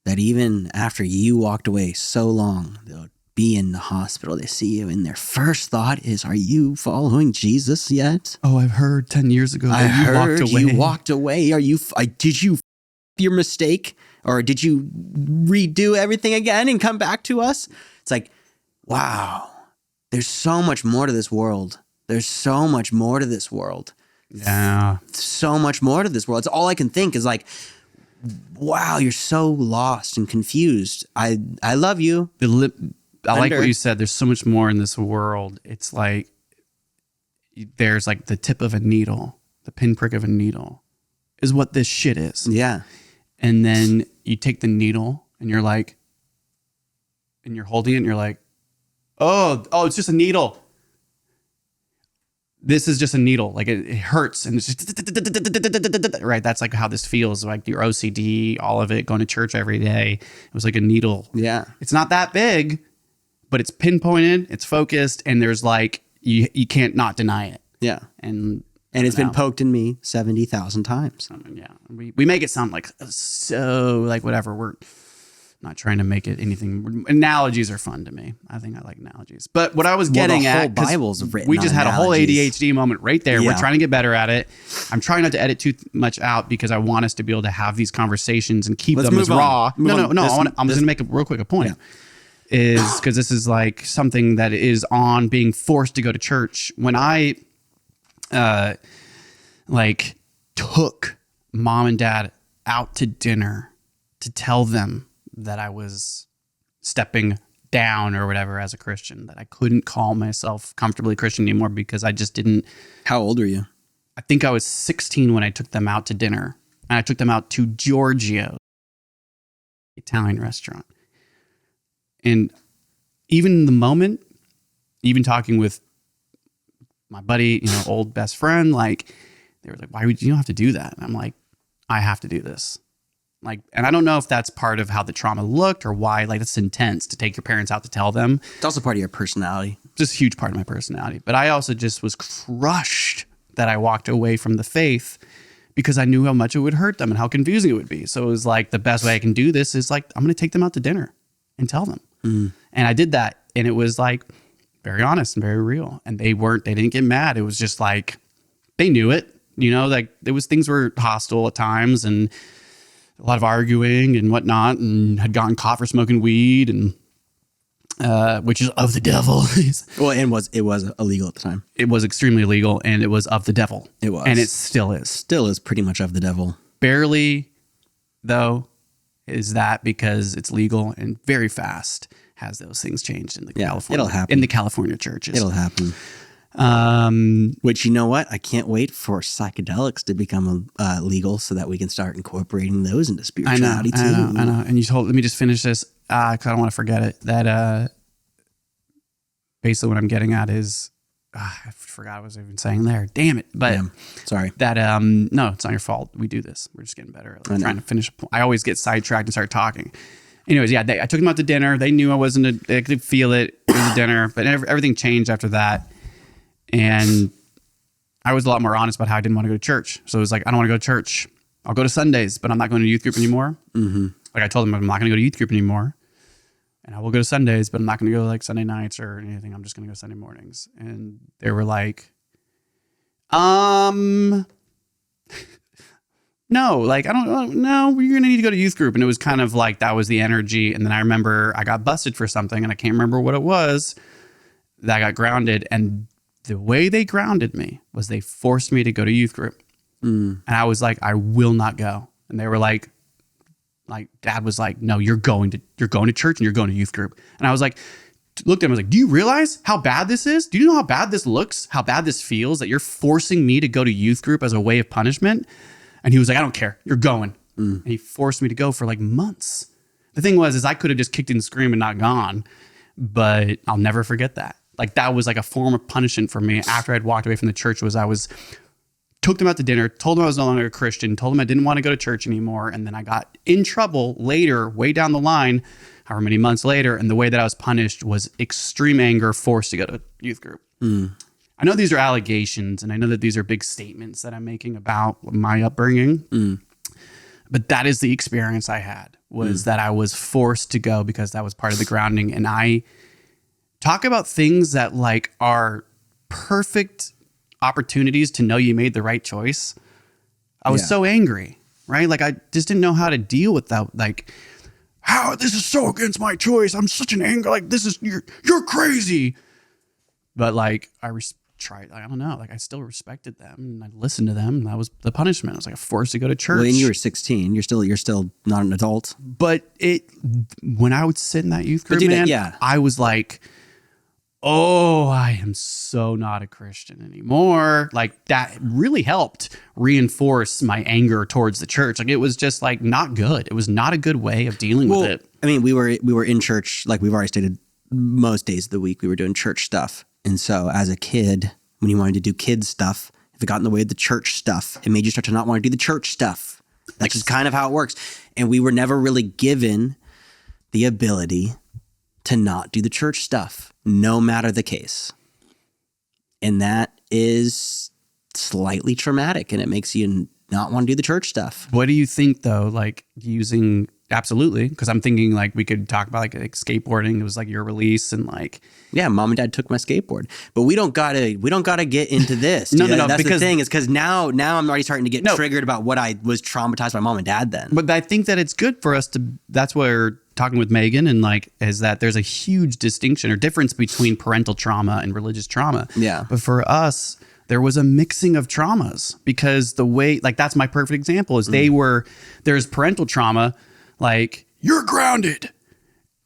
that even after you walked away so long, they'll be in the hospital, they see you, and their first thought is, are you following Jesus yet? Oh, I've heard 10 years ago that you walked away. Did you your mistake? Or did you redo everything again and come back to us? It's like, wow, there's so much more to this world. There's so much more to this world. Yeah. So much more to this world. It's all I can think is like, wow, you're so lost and confused. I love you. I like what you said. There's so much more in this world. It's like there's like the tip of a needle, the pinprick of a needle is what this shit is. Yeah. And then you take the needle and you're like, and you're holding it and you're like, oh, it's just a needle. This is just a needle. Like it hurts. And it's just, right. That's like how this feels. Like your OCD, all of it, going to church every day. It was like a needle. Yeah. It's not that big, but it's pinpointed, it's focused, and there's like, you can't not deny it. Yeah. And it's been poked in me 70,000 times. Yeah. We make it sound like so like whatever. We're not trying to make it anything. Analogies are fun to me. I think I like analogies. But what I was getting at, Bible's written we just had analogies. A whole ADHD moment right there. Yeah. We're trying to get better at it. I'm trying not to edit too much out because I want us to be able to have these conversations and keep them as raw. No. I'm just going to make a real quick a point. Yeah. Is because this is like something that is on being forced to go to church. When I like took mom and dad out to dinner to tell them that I was stepping down or whatever as a Christian, that I couldn't call myself comfortably Christian anymore because I just didn't. How old are you? I think I was 16 when I took them out to dinner, and I took them out to Giorgio's Italian restaurant. And even in the moment, even talking with my buddy, old best friend, like they were like, why would you don't have to do that? And I'm like, I have to do this. Like, and I don't know if that's part of how the trauma looked or why, like it's intense to take your parents out to tell them. It's also part of your personality. just a huge part of my personality. But I also just was crushed that I walked away from the faith because I knew how much it would hurt them and how confusing it would be. So it was like, the best way I can do this is like, I'm going to take them out to dinner and tell them. And I did that. And it was like very honest and very real. And they didn't get mad. It was just like, they knew it, like things were hostile at times and a lot of arguing and whatnot, and had gotten caught for smoking weed, and which is of the devil. Well, and it was illegal at the time. It was extremely illegal, and it was of the devil. It was. And it still is. Still is pretty much of the devil. Barely, though, is that because it's legal and very fast has those things changed in the California. It'll happen. In the California churches. It'll happen. Which, you know what? I can't wait for psychedelics to become legal so that we can start incorporating those into spirituality too. I know. And let me just finish this because I don't want to forget it. That basically what I'm getting at is, I forgot what I was even saying there. Damn it. But sorry. That, no, it's not your fault. We do this. We're just getting better. I'm trying to finish. I always get sidetracked and start talking. Anyways, I took them out to dinner. They knew I wasn't, they could feel it. It was a dinner, but everything changed after that. And I was a lot more honest about how I didn't want to go to church. So it was like, I don't want to go to church. I'll go to Sundays, but I'm not going to youth group anymore. Mm-hmm. Like I told them, I'm not going to go to youth group anymore. And I will go to Sundays, but I'm not going to go like Sunday nights or anything. I'm just going to go Sunday mornings. And they were like, no, like, I don't know. You're going to need to go to youth group. And it was kind of like, that was the energy. And then I remember I got busted for something and I can't remember what it was, that I got grounded. And the way they grounded me was they forced me to go to youth group. And I was like, I will not go. And they were like dad was like, no, you're going to church and you're going to youth group. And I was like, looked at him, I was like, do you realize how bad this is? Do you know how bad this looks? How bad this feels that you're forcing me to go to youth group as a way of punishment? And he was like, I don't care. You're going. And he forced me to go for like months. The thing was, I could have just kicked and screamed and not gone, but I'll never forget that. Like that was like a form of punishment for me after I'd walked away from the church. Took them out to dinner, told them I was no longer a Christian, told them I didn't want to go to church anymore. And then I got in trouble later, way down the line, however many months later. And the way that I was punished was extreme anger, forced to go to youth group. I know these are allegations and I know that these are big statements that I'm making about my upbringing. But that is the experience I had, was that I was forced to go because that was part of the grounding. And I talk about things that like are perfect opportunities to know you made the right choice. I was so angry, right? Like I just didn't know how to deal with that. Like, how this is so against my choice. I'm such an anger. Like this is, you're crazy. But like I tried, I don't know. Like I still respected them and I listened to them. And that was the punishment. I was like forced to go to church. Well, and you were 16. You're still not an adult. But when I would sit in that youth group, I was like, oh, I am so not a Christian anymore. Like that really helped reinforce my anger towards the church. Like it was just like not good. It was not a good way of dealing with it. I mean, we were in church, like we've already stated, most days of the week we were doing church stuff. And so as a kid, when you wanted to do kids stuff, if it got in the way of the church stuff, it made you start to not want to do the church stuff. That's just kind of how it works. And we were never really given the ability to not do the church stuff, no matter the case. And that is slightly traumatic and it makes you not want to do the church stuff. What do you think though? Like using, absolutely. Cause I'm thinking like we could talk about like skateboarding. It was like your release and like, yeah, mom and dad took my skateboard, but we don't gotta get into this. No. That's because the thing is because now I'm already starting to get triggered about what I was traumatized by mom and dad then. But I think that it's good for us to, that's where we're talking with Megan and like, is that there's a huge distinction or difference between parental trauma and religious trauma. Yeah. But for us, there was a mixing of traumas because the way, like that's my perfect example is there's parental trauma, like you're grounded.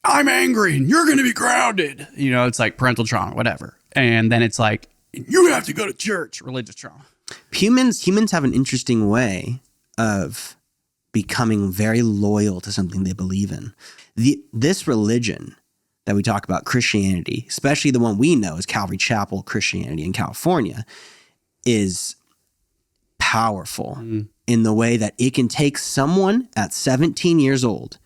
I'm angry and you're going to be grounded. You know, it's like parental trauma, whatever. And then it's like, you have to go to church, religious trauma. Humans have an interesting way of becoming very loyal to something they believe in. This religion that we talk about, Christianity, especially the one we know as Calvary Chapel Christianity in California, is powerful in the way that it can take someone at 17 years old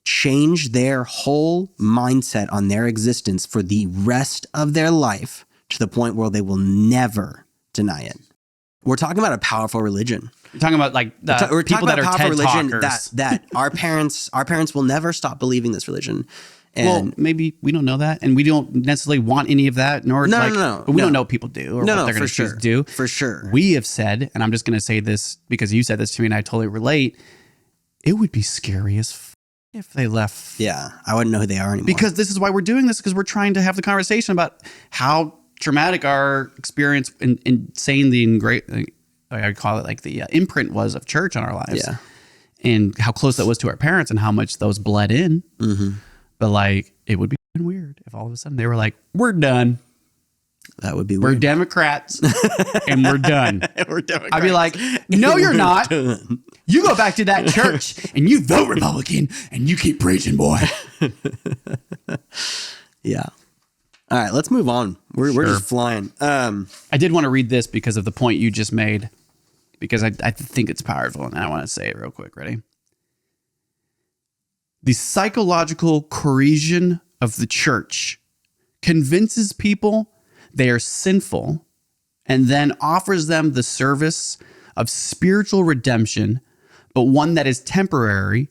change their whole mindset on their existence for the rest of their life to the point where they will never deny it. We're talking about a powerful religion. You're talking about like the We're people talking that about are a powerful TED religion talkers. that our parents will never stop believing this religion. And Well, maybe we don't know that, and we don't necessarily want any of that, nor No. But we don't know what people do or what they're going to choose to do. For sure. We have said, and I'm just going to say this because you said this to me, and I totally relate. It would be scary as if they left. Yeah, I wouldn't know who they are anymore. Because this is why we're doing this, because we're trying to have the conversation about how traumatic our experience in saying the I call it like the imprint was of church on our lives. Yeah. And how close that was to our parents and how much those bled in. Mm-hmm. But like, it would be weird if all of a sudden they were like, we're done. That would be We're weird. Democrats and we're done. We're Democrats. I'd be like, no, you're not. You go back to that church and you vote Republican and you keep preaching, boy. Yeah. All right, let's move on. We're Sure. just flying. I did want to read this because of the point you just made, because I think it's powerful and I want to say it real quick. Ready? The psychological coercion of the church convinces people they are sinful and then offers them the service of spiritual redemption, but one that is temporary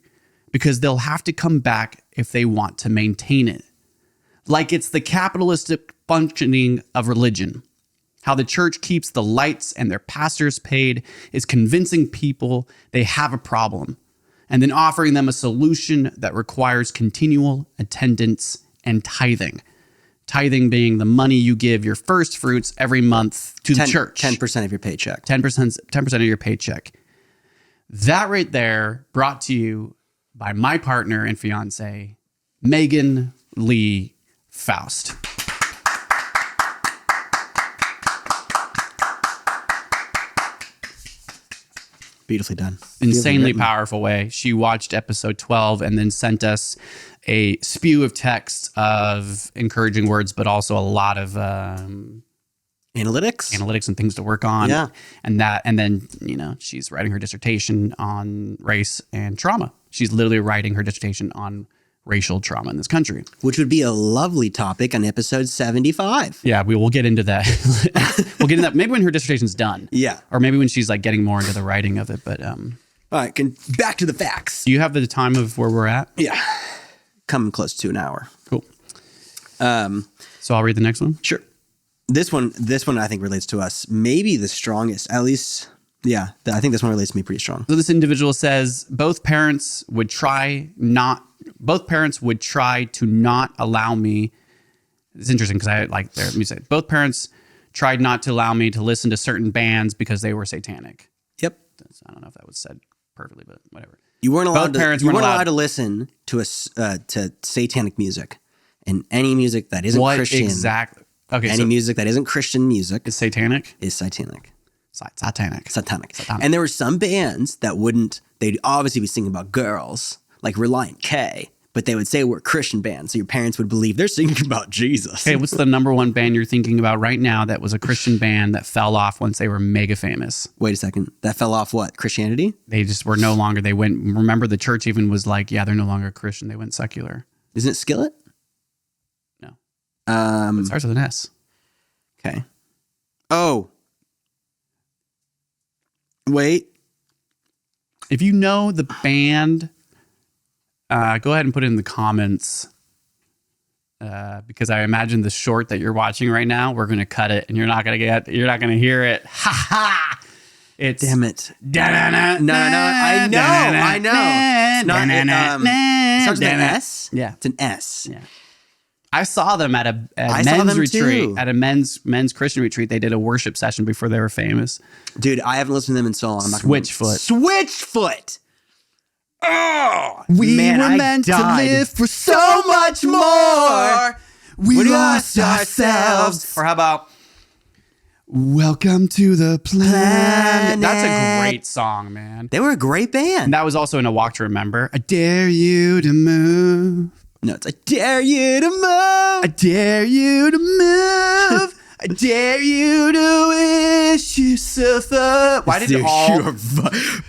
because they'll have to come back if they want to maintain it. Like it's the capitalistic functioning of religion. How the church keeps the lights and their pastors paid is convincing people they have a problem and then offering them a solution that requires continual attendance and tithing. Tithing being the money you give your first fruits every month to the church. 10% of your paycheck. 10% of your paycheck. That right there brought to you by my partner and fiance, Megan Lee Faust. Beautifully done. Insanely written. powerful way. She watched episode 12 and then sent us a spew of text of encouraging words, but also a lot of analytics and things to work on. Yeah. And then, she's writing her dissertation on race and trauma. She's literally writing her dissertation on racial trauma in this country. Which would be a lovely topic on episode 75. Yeah, we will get into that. We'll get into that maybe when her dissertation's done. Yeah. Or maybe when she's like getting more into the writing of it. But All right, back to the facts. do you have the time of where we're at? Yeah. Coming close to an hour. Cool. So I'll read the next one. Sure. This one I think relates to us. Maybe the strongest, at least. Yeah, I think this one relates to me pretty strong. So this individual says both parents would try to not allow me. It's interesting because I like their music. Both parents tried not to allow me to listen to certain bands because they were satanic. Yep. I don't know if that was said perfectly, but whatever. You weren't allowed. Parents you weren't weren't allowed- allowed to listen to to satanic music and any music that isn't What Christian. exactly? Okay, Any so music that isn't Christian music is satanic? is satanic. Satanic. Satanic. And there were some bands that wouldn't. They'd obviously be singing about girls, like Reliant K, but they would say we're a Christian band, so your parents would believe they're singing about Jesus. Okay, what's the number one band you're thinking about right now that was a Christian band that fell off once they were mega famous? Wait a second. That fell off what? Christianity? They just were no longer, they went, remember the church even was like, yeah, they're no longer Christian. They went secular. Isn't it Skillet? No. Um. It starts with an S. Okay. Oh. Wait. If you know the band, go ahead and put it in the comments. Because I imagine the short that you're watching right now, we're going to cut it and you're not going to hear it. Ha ha. It's Damn it. Da-na-na, No. I know. It's not. It starts with an S. Yeah. It's an S. Yeah. I saw them at I saw men's them retreat, too. at a men's Christian retreat. They did a worship session before they were famous. Dude, I haven't listened to them in so long. I'm not gonna- Switchfoot. Oh, We man, were I meant died. to live for so much more. We lost ourselves. Or how about Welcome to the Planet? That's a great song, man. They were a great band. And that was also in A Walk to Remember. I dare you to move. No, it's I dare you to move. I dare you to move. I dare you to wish yourself up. Why did it all?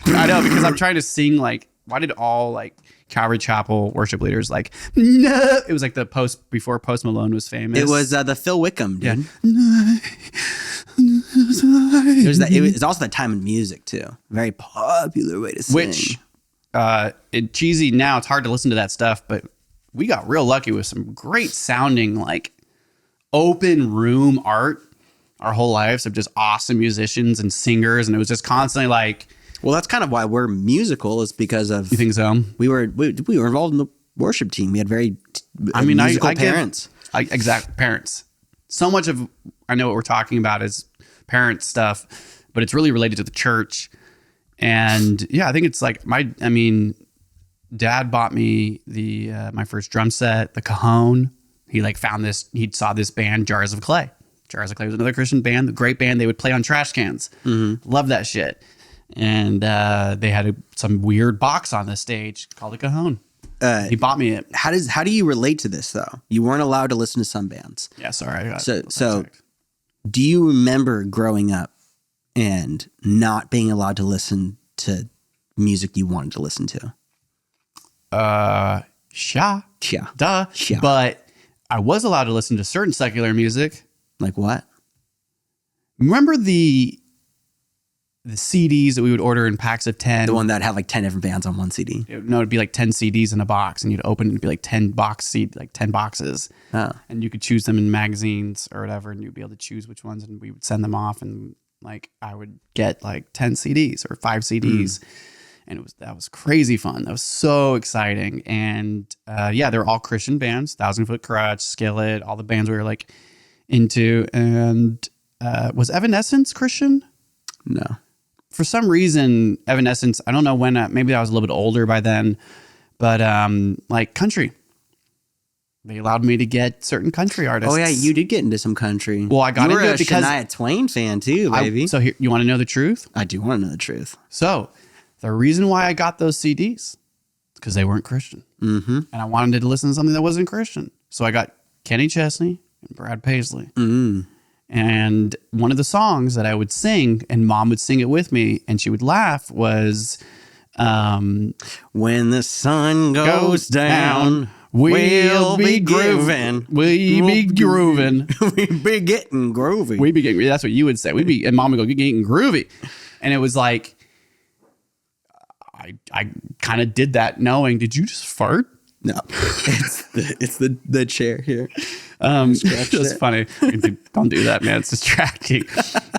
I know, because I'm trying to sing like. Why did all like Calvary Chapel worship leaders like, no. It was like before Post Malone was famous. It was the Phil Wickham, dude. Yeah. It was also that time in music too. Very popular way to sing. Which, cheesy now, it's hard to listen to that stuff, but we got real lucky with some great sounding, like open room art our whole lives of just awesome musicians and singers. And it was just constantly like, well, that's kind of why we're musical, is because of, you think so? we were involved in the worship team. We had very musical parents. Exact parents. So much of, I know what we're talking about is parent stuff, but it's really related to the church. And yeah, I think it's like Dad bought me my first drum set, the Cajon. He like found this, he saw this band, Jars of Clay. Jars of Clay was another Christian band, a great band. They would play on trash cans. Love that shit. And they had some weird box on the stage called a Cajon. He bought me it. How do you relate to this though? You weren't allowed to listen to some bands. Yeah, sorry. So do you remember growing up and not being allowed to listen to music you wanted to listen to? Yeah. Duh. Yeah. But I was allowed to listen to certain secular music. Like what? Remember the CDs that we would order in packs of 10? The one that had like 10 different bands on one CD. It'd be like 10 CDs in a box, and you'd open it, it'd be like 10 boxes. Oh. And you could choose them in magazines or whatever, and you'd be able to choose which ones, and we would send them off, and like I would get like 10 CDs or 5 CDs. And that was crazy fun. That was so exciting. And yeah, they're all Christian bands, Thousand Foot Crutch, Skillet, all the bands we were like into. And was Evanescence Christian? No. For some reason, Evanescence, I don't know when, maybe I was a little bit older by then, but like country. They allowed me to get certain country artists. Oh yeah, you did get into some country. Well, I got into it because Shania Twain fan too, baby. So here, you want to know the truth? I do want to know the truth. So the reason why I got those CDs is because they weren't Christian. And I wanted to listen to something that wasn't Christian. So I got Kenny Chesney and Brad Paisley. And one of the songs that I would sing, and Mom would sing it with me, and she would laugh, was When the sun goes down, we'll be grooving. We be grooving. We be getting groovy. We be getting, that's what you would say. And Mom would go, getting groovy. And it was like, I kind of did that knowing, did you just fart? No, it's the chair here. It's funny. Don't do that, man. It's distracting.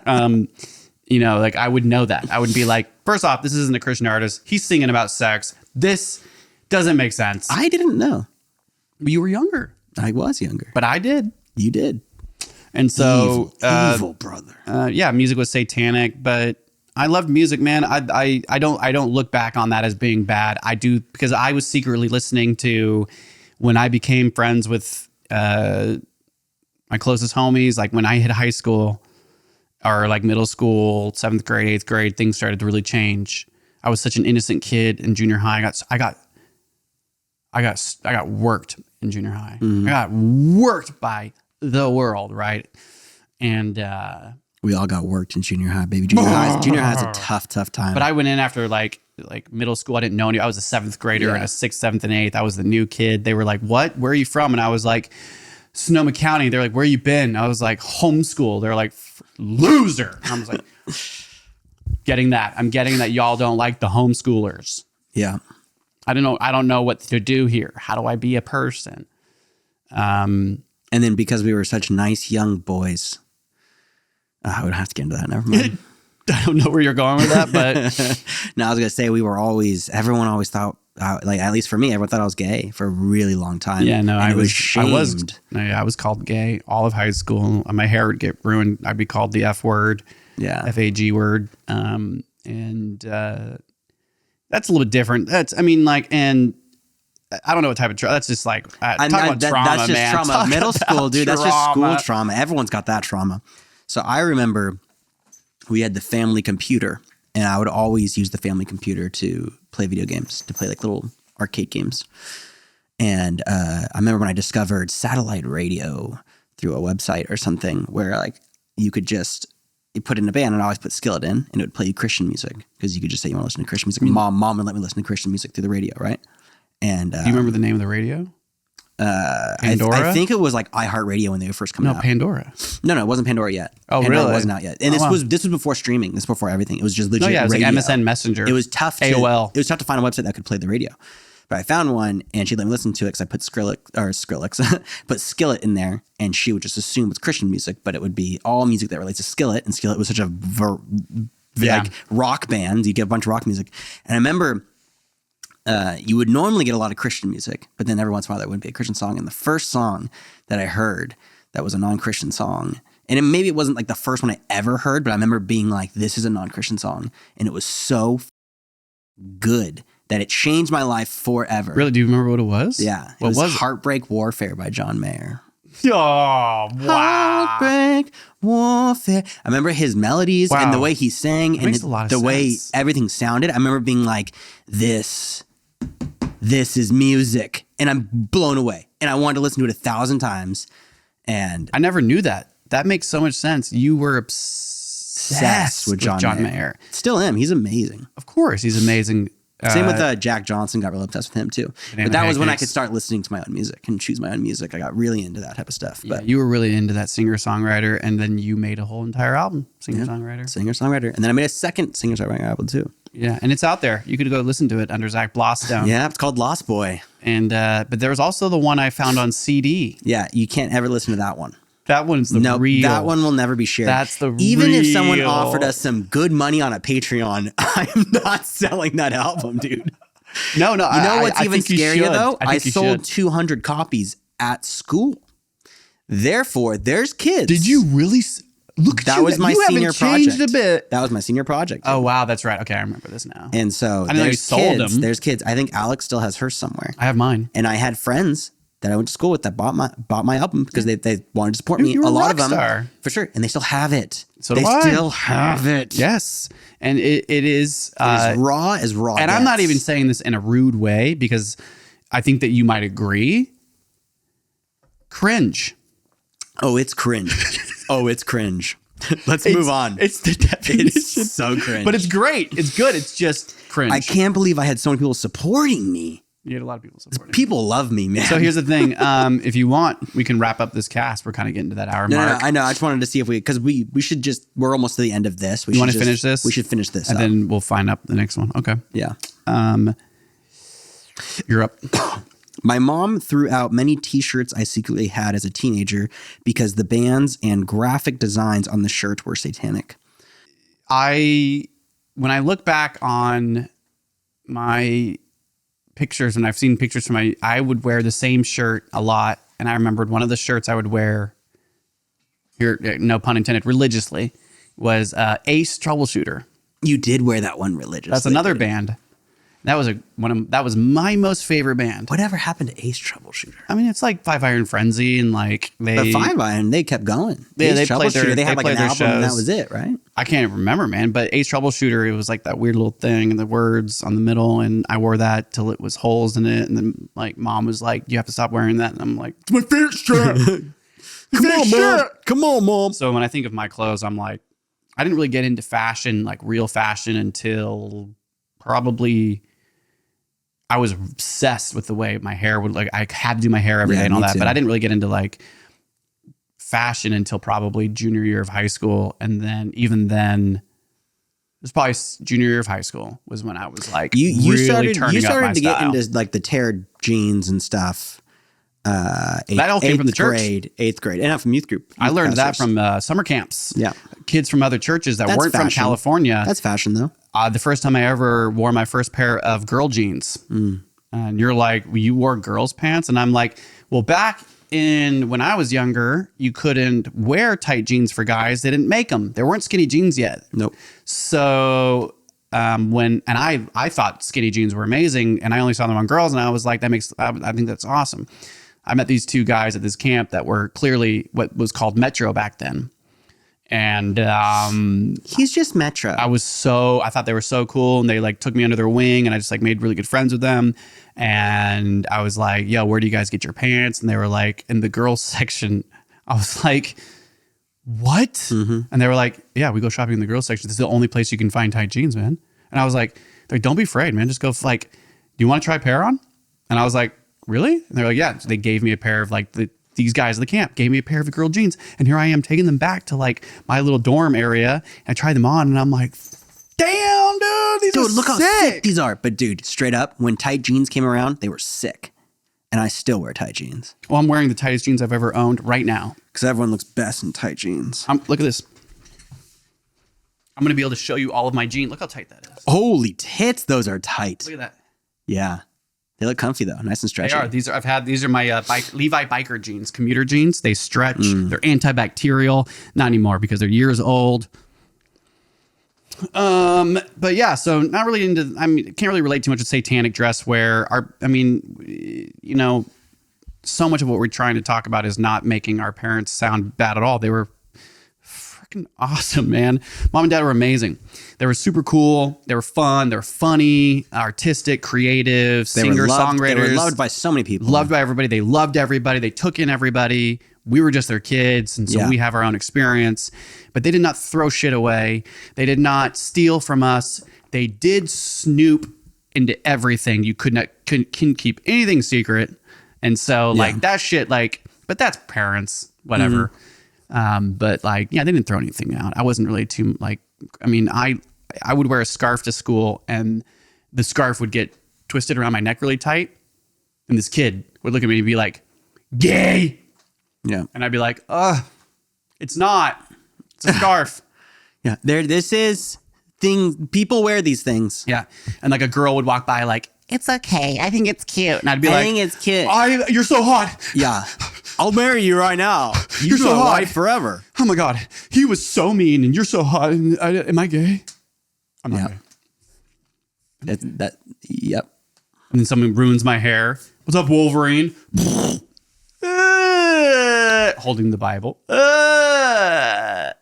Like I would know that. I would be like, first off, this isn't a Christian artist. He's singing about sex. This doesn't make sense. I didn't know. You were younger. I was younger. But I did. You did. And so evil brother. Yeah, music was satanic, but I loved music, man. I don't look back on that as being bad. I do, because I was secretly listening to, when I became friends with my closest homies, like when I hit high school or like middle school, 7th grade, 8th grade, things started to really change. I was such an innocent kid in junior high. I got worked in junior high. I got worked by the world, right? And we all got worked in junior high, baby. Junior high is a tough time. But I went in after like middle school. I didn't know any. I was a 7th grader and a 6th, 7th, and 8th. I was the new kid. They were like, "What? Where are you from?" And I was like, "Sonoma County." They're like, "Where you been?" I was like, "Homeschool." They're like, "Loser." I was like, I'm getting that y'all don't like the homeschoolers. Yeah. I don't know what to do here. How do I be a person? And then because we were such nice young boys, I would have to get into that. Never mind. I don't know where you're going with that, but no, I was gonna say everyone always thought, like at least for me, everyone thought I was gay for a really long time. Yeah, no, I was shamed. I was called gay all of high school. My hair would get ruined. I'd be called the F word, FAG word, and that's a little bit different. And I don't know what type of trauma. That's just like talk about trauma, that's just man. trauma. Talk Middle school, dude. Trauma. That's just school trauma. Everyone's got that trauma. So I remember we had the family computer, and I would always use the family computer to play video games, to play like little arcade games. And I remember when I discovered satellite radio through a website or something, where like you put in a band, and I always put Skillet in, and it would play you Christian music, because you could just say you want to listen to Christian music. Mom would let me listen to Christian music through the radio, right? And Do you remember the name of the radio? Pandora? I think it was like iHeartRadio when they were first coming out. No, Pandora. No, it wasn't Pandora yet. Oh, Pandora really? wasn't out yet. And this was before streaming. This was before everything. It was just legit No, yeah, it was radio. like MSN Messenger. It was tough. AOL. It was tough to find a website that could play the radio. But I found one, and she let me listen to it because I put put Skillet in there, and she would just assume it's Christian music, but it would be all music that relates to Skillet, and Skillet was such a like rock band. You get a bunch of rock music, and I remember you would normally get a lot of Christian music, but then every once in a while there would be a Christian song. And the first song that I heard that was a non-Christian song, and maybe it wasn't like the first one I ever heard, but I remember being like, "This is a non-Christian song," and it was so good that it changed my life forever. Really? Do you remember what it was? Yeah. What was it? Heartbreak Warfare by John Mayer. Oh, wow. Heartbreak Warfare. I remember his melodies and the way he sang and makes a lot of the way sense. everything sounded. I remember being like, this is music. And I'm blown away. And I wanted to listen to it 1,000 times. And I never knew that. That makes so much sense. You were obsessed with John Mayer. Still am. He's amazing. Of course, he's amazing. Same with Jack Johnson, got real obsessed with him too. But that was when I could start listening to my own music and choose my own music. I got really into that type of stuff. Yeah, But you were really into that singer-songwriter, and then you made a whole entire album, singer-songwriter. Singer-songwriter. And then I made a second singer-songwriter album too. Yeah, and it's out there. You could go listen to it under Zach Blaustone. Yeah, it's called Lost Boy. And but there was also the one I found on CD. Yeah, you can't ever listen to that one. That one's the No, real. that one will never be shared. That's the Even if someone real. offered us some good money on a Patreon, I'm not selling that album, dude. No. You know what's even scarier though? I think you sold should. 200 copies at school. Therefore, there's kids. Did you really? Look, That was my senior project. A bit. That was my senior project. Oh wow, that's right. Okay, I remember this now. And so I know you there's sold kids. them. There's kids. I think Alex still has hers somewhere. I have mine. And I had friends that I went to school with that bought my album because they wanted to support me. you were A a lot rock of them, star. for sure, and they still have it. So they do I. still have it. Yes, and it is As raw as raw. and I'm not even saying this in a rude way because I think that you might agree. Cringe. Oh, it's cringe. Oh, it's cringe. Let's move on. It's the definition. It's so cringe. But it's great. It's good. It's just cringe. I can't believe I had so many people supporting me. You had a lot of people supporting. People love me, man. So here's the thing. If you want, we can wrap up this cast. We're kind of getting to that hour no, mark. I know. I just wanted to see if because we should just, we're almost to the end of this. You want to finish this? We should finish this and up. then we'll find up the next one. Okay. Yeah. You're up. My mom threw out many t-shirts I secretly had as a teenager because the bands and graphic designs on the shirt were satanic. When I look back on my pictures, and I've seen pictures from I would wear the same shirt a lot. And I remembered one of the shirts I would wear here, no pun intended, religiously was Ace Troubleshooter. You did wear that one religiously. That's another band. That was my most favorite band. Whatever happened to Ace Troubleshooter? I mean, it's like Five Iron Frenzy, and like But Five Iron, they kept going. Yeah, Ace they played Troubleshooter, they had like played an their album and that shows. was it, right? I can't remember, man. But Ace Troubleshooter, it was like that weird little thing, and the words on the middle, and I wore that till it was holes in it, and then like mom was like, "You have to stop wearing that," and I'm like, "It's my favorite shirt." Come on, Mom. Come on, Mom. So when I think of my clothes, I'm like, I didn't really get into fashion, like real fashion, until probably. I was obsessed with the way my hair would like. I had to do my hair every day and all me that, too. but I didn't really get into like fashion until probably junior year of high school, and then even then, it was probably junior year of high school was when I was like You really started turning up my to get style. into like the teared jeans and stuff. That all came from the church. Eighth grade, and not from youth group. I learned that pastors. from summer camps. Yeah. Kids from other churches that That's weren't from fashion. California. That's fashion though. The first time I ever wore my first pair of girl jeans. And you're like, well, you wore girls' pants? And I'm like, well, back when I was younger, you couldn't wear tight jeans for guys. They didn't make them. There weren't skinny jeans yet. Nope. So I thought skinny jeans were amazing, and I only saw them on girls, and I was like, I think that's awesome. I met these two guys at this camp that were clearly what was called Metro back then. And He's just Metro. I thought they were so cool, and they like took me under their wing, and I just like made really good friends with them. And I was like, yo, where do you guys get your pants? And they were like, in the girls section. I was like, what? Mm-hmm. And they were like, yeah, we go shopping in the girls section. This is the only place you can find tight jeans, man. And I was like, don't be afraid, man. Just go do you want to try a pair on? And I was like, really? And they're like, yeah. So they gave me a pair of like these guys at the camp gave me a pair of girl jeans. And here I am taking them back to like my little dorm area. And I tried them on and I'm like, damn, dude, these are Dude, look how sick. sick these are. But dude, straight up, when tight jeans came around, they were sick. And I still wear tight jeans. Well, I'm wearing the tightest jeans I've ever owned right now. Because everyone looks best in tight jeans. Look at this. I'm going to be able to show you all of my jeans. Look how tight that is. Holy tits, those are tight. Look at that. Yeah. They look comfy though, nice and stretchy. They are. These are my Levi biker jeans, commuter jeans. They stretch. They're antibacterial. Not anymore because they're years old. But yeah, so not really into. I mean, can't really relate too much to satanic dress wear. So much of what we're trying to talk about is not making our parents sound bad at all. They were freaking awesome, man. Mom and dad were amazing. They were super cool. They were fun. They were funny, artistic, creative, singer-songwriters. They were loved by so many people. Loved by everybody. They loved everybody. They took in everybody. We were just their kids. And so we have our own experience. But they did not throw shit away. They did not steal from us. They did snoop into everything. You couldn't keep anything secret. And so like that shit, like, but that's parents, whatever. But like, yeah, they didn't throw anything out. I wasn't really too like, I mean, I would wear a scarf to school and the scarf would get twisted around my neck really tight. And this kid would look at me and be like, gay. Yeah. And I'd be like, it's not. It's a scarf. Yeah. This is thing. People wear these things. Yeah. And like a girl would walk by like, it's okay. I think it's cute. And I'd be I like, think it's cute. You're so hot. Yeah. I'll marry you right now. You're so hot. Wife forever. Oh my God. He was so mean and you're so hot. And am I gay? I'm not gay. Yep. And then someone ruins my hair. What's up, Wolverine? Holding the Bible. That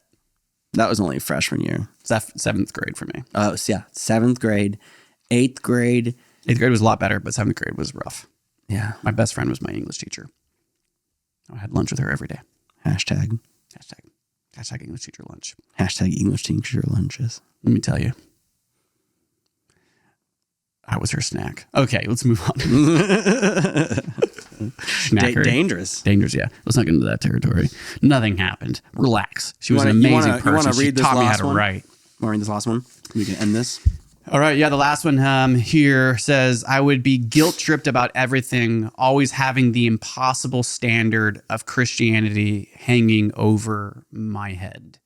was only freshman year. Seventh grade for me. Oh, yeah. 7th grade, 8th grade. 8th grade was a lot better, but 7th grade was rough. Yeah. My best friend was my English teacher. I had lunch with her every day. Hashtag English teacher lunch. Hashtag English teacher lunches. Let me tell you. I was her snack. Okay, let's move on. Dangerous. Dangerous, yeah. Let's not get into that territory. Nothing happened. Relax. She was an amazing person. You want to read this taught me how last to one? write. Want to read this last one? We can end this. All right. Yeah. The last one here says, I would be guilt tripped about everything, always having the impossible standard of Christianity hanging over my head.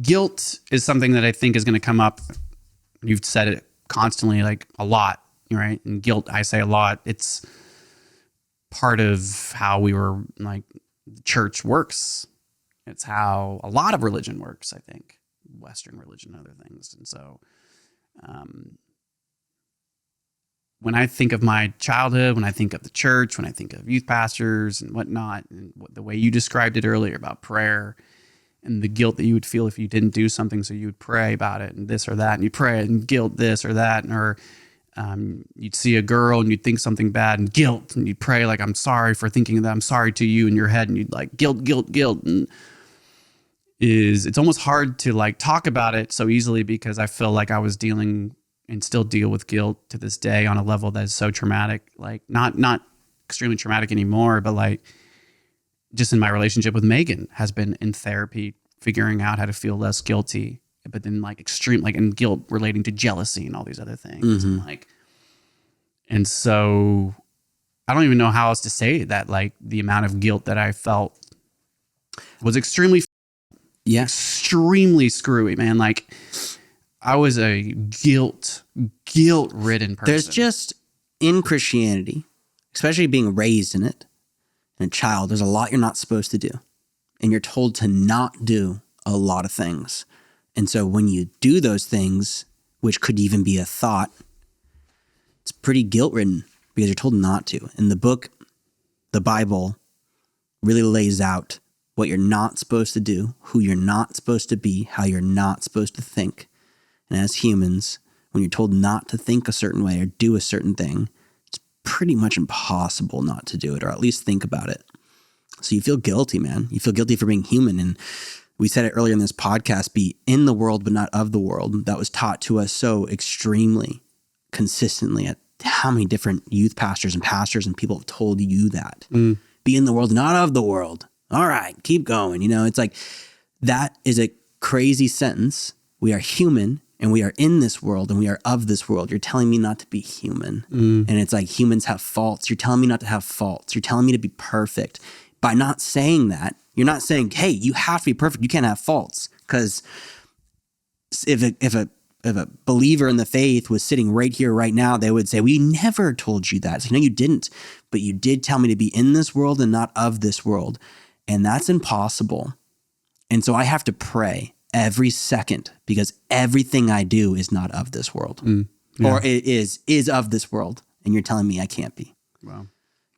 Guilt is something that I think is going to come up. You've said it constantly, like a lot, right? And guilt, I say a lot. It's part of how we were like the church works. It's how a lot of religion works, I think. Western religion and other things. And so when I think of my childhood, when I think of the church, when I think of youth pastors and whatnot, and the way you described it earlier about prayer and the guilt that you would feel if you didn't do something, so you would pray about it and this or that, and you pray and guilt this or that, or you'd see a girl and you'd think something bad and guilt, and you'd pray like, I'm sorry for thinking that, I'm sorry to you in your head, and you'd like guilt, and it's almost hard to like talk about it so easily because I feel like I was dealing and still deal with guilt to this day on a level that is so traumatic, like not extremely traumatic anymore, but like just in my relationship with Megan has been in therapy, figuring out how to feel less guilty, but then like extreme, like and guilt relating to jealousy and all these other things. And so I don't even know how else to say that, like the amount of guilt that I felt was extremely screwy, man. Like I was a guilt-ridden person. There's just, in Christianity, especially being raised in it, and a child, there's a lot you're not supposed to do. And you're told to not do a lot of things. And so when you do those things, which could even be a thought, it's pretty guilt-ridden because you're told not to. And the book, the Bible, really lays out what you're not supposed to do, who you're not supposed to be, how you're not supposed to think. And as humans, when you're told not to think a certain way or do a certain thing, it's pretty much impossible not to do it, or at least think about it. So you feel guilty, man. You feel guilty for being human. And we said it earlier in this podcast, be in the world, but not of the world. That was taught to us so extremely consistently at how many different youth pastors and people have told you that. Be in the world, not of the world. All right, keep going. You know, it's like, that is a crazy sentence. We are human and we are in this world and we are of this world. You're telling me not to be human. And it's like, humans have faults. You're telling me not to have faults. You're telling me to be perfect. By not saying that, you're not saying, hey, you have to be perfect. You can't have faults. Because if a believer in the faith was sitting right here, right now, they would say, we never told you that. It's like, no, you didn't. But you did tell me to be in this world and not of this world. And that's impossible. And so I have to pray every second because everything I do is not of this world. Or it is of this world. And you're telling me I can't be. Wow.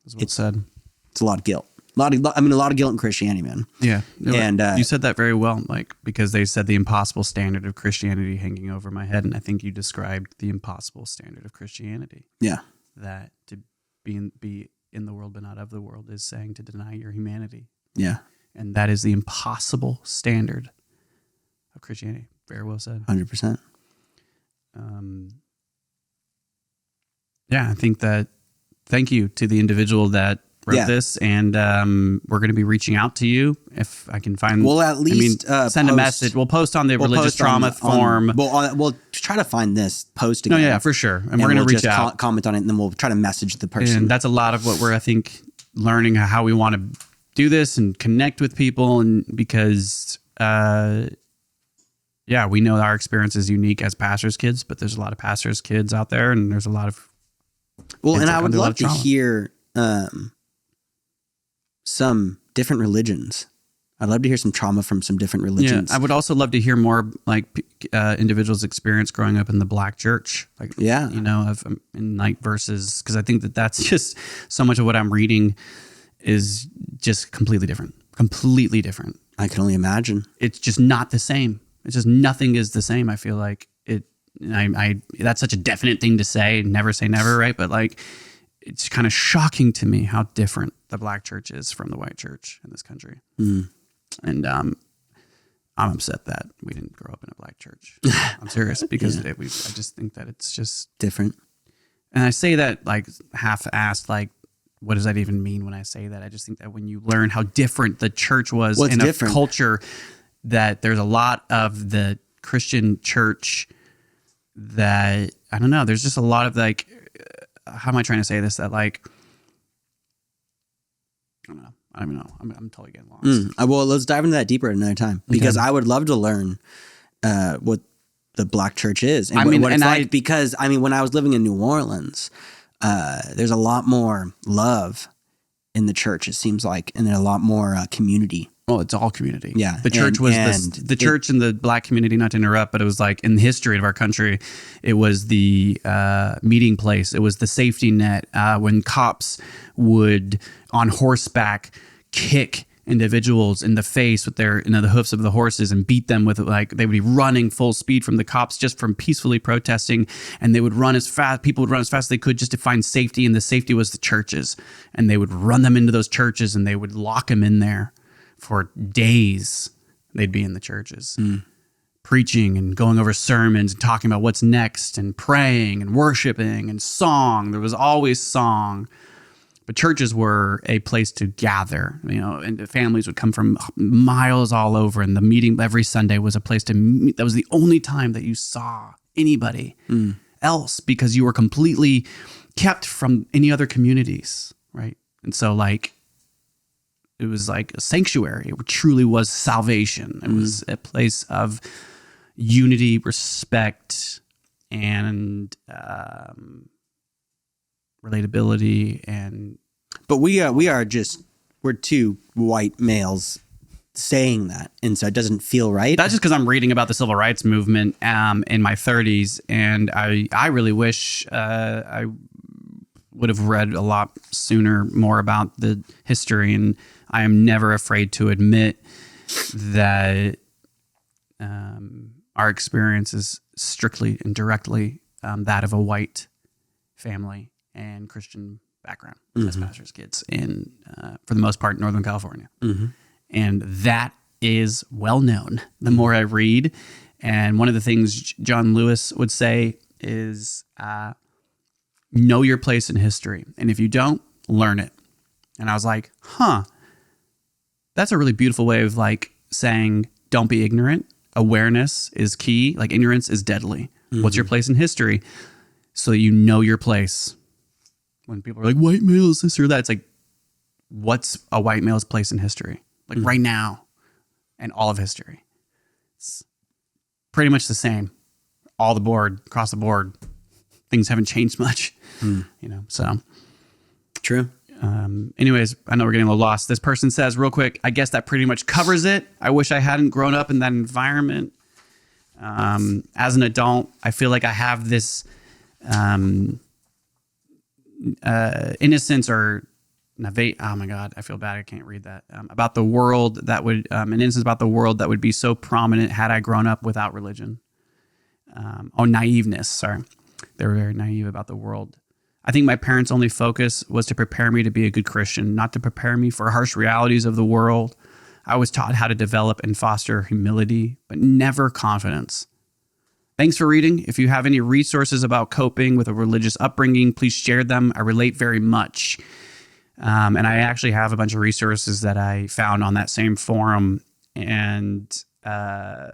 That's well said. It's a lot of guilt. A lot of guilt in Christianity, man. Yeah. And you said that very well, like, because they said the impossible standard of Christianity hanging over my head. And I think you described the impossible standard of Christianity. Yeah. That to be in the world but not of the world is saying to deny your humanity. Yeah. And that is the impossible standard of Christianity. Very well said. 100%. Yeah, I think that, thank you to the individual that wrote this, and we're going to be reaching out to you if I can find. We'll at least send a message. We'll post on the religious trauma forum. We'll try to find this post again. No, yeah, for sure. And we're going to reach out, comment on it, and then we'll try to message the person. And that's a lot of what we're, I think, learning how we want to do this and connect with people, and because we know our experience is unique as pastors' kids, but there's a lot of pastors' kids out there, and there's a lot of and I would love to hear some different religions. I'd love to hear some trauma from some different religions. Yeah, I would also love to hear more like individuals' experience growing up in the Black church. Like, you know, in like versus, because I think that's just so much of what I'm reading is just completely different. Completely different. I can only imagine. It's just not the same. It's just nothing is the same. I feel like it. I that's such a definite thing to say. Never say never, right? But like, it's kind of shocking to me how different the Black church is from the white church in this country. And I'm upset that we didn't grow up in a Black church. I'm serious, because I just think that it's just different. And I say that like half-assed, like, what does that even mean when I say that? I just think that when you learn how different the church was in a culture, that there's a lot of the Christian church that, I don't know, there's just a lot of like, how am I trying to say this? That like, I don't know. I don't even know. I'm totally getting lost. Well, let's dive into that deeper at another time, because I would love to learn what the Black church is and what it's like. Because I mean, when I was living in New Orleans, there's a lot more love in the church, it seems like, and then a lot more community. Well, it's all community. Yeah. The church the church in the Black community, not to interrupt, but it was like in the history of our country, it was the meeting place. It was the safety net when cops would on horseback kick individuals in the face with their, the hoofs of the horses and beat them with, like, they would be running full speed from the cops just from peacefully protesting, and they would run as fast, people would run as fast as they could just to find safety, and the safety was the churches, and they would run them into those churches and they would lock them in there for days. They'd be in the churches preaching and going over sermons and talking about what's next and praying and worshiping and song. There was always song. But churches were a place to gather, and the families would come from miles all over. And the meeting every Sunday was a place to meet. That was the only time that you saw anybody else, because you were completely kept from any other communities, right? And so, like, it was like a sanctuary. It truly was salvation. It was a place of unity, respect, and relatability. But we're two white males saying that, and so it doesn't feel right. That's just because I'm reading about the civil rights movement in my 30s, and I really wish I would have read a lot sooner more about the history, and I am never afraid to admit that our experience is strictly and directly that of a white family and Christian background as pastors' kids in, for the most part, Northern California. And that is well known the more I read. And one of the things John Lewis would say is know your place in history. And if you don't, learn it. And I was like, that's a really beautiful way of like saying, don't be ignorant. Awareness is key. Like ignorance is deadly. What's your place in history? So you know your place. When people are like, white male is this or that, it's like, what's a white male's place in history? Like right now and all of history. It's pretty much the same. All the board, across the board. Things haven't changed much, so. True. Anyways, I know we're getting a little lost. This person says real quick, I guess that pretty much covers it. I wish I hadn't grown up in that environment. As an adult, I feel like I have this innocence or oh my God, I feel bad. I can't read that. About the world that would, an innocence about the world that would be so prominent had I grown up without religion. Naiveness. Sorry. They were very naive about the world. I think my parents' only focus was to prepare me to be a good Christian, not to prepare me for harsh realities of the world. I was taught how to develop and foster humility, but never confidence. Thanks for reading. If you have any resources about coping with a religious upbringing, please share them. I relate very much. And I actually have a bunch of resources that I found on that same forum. And I'm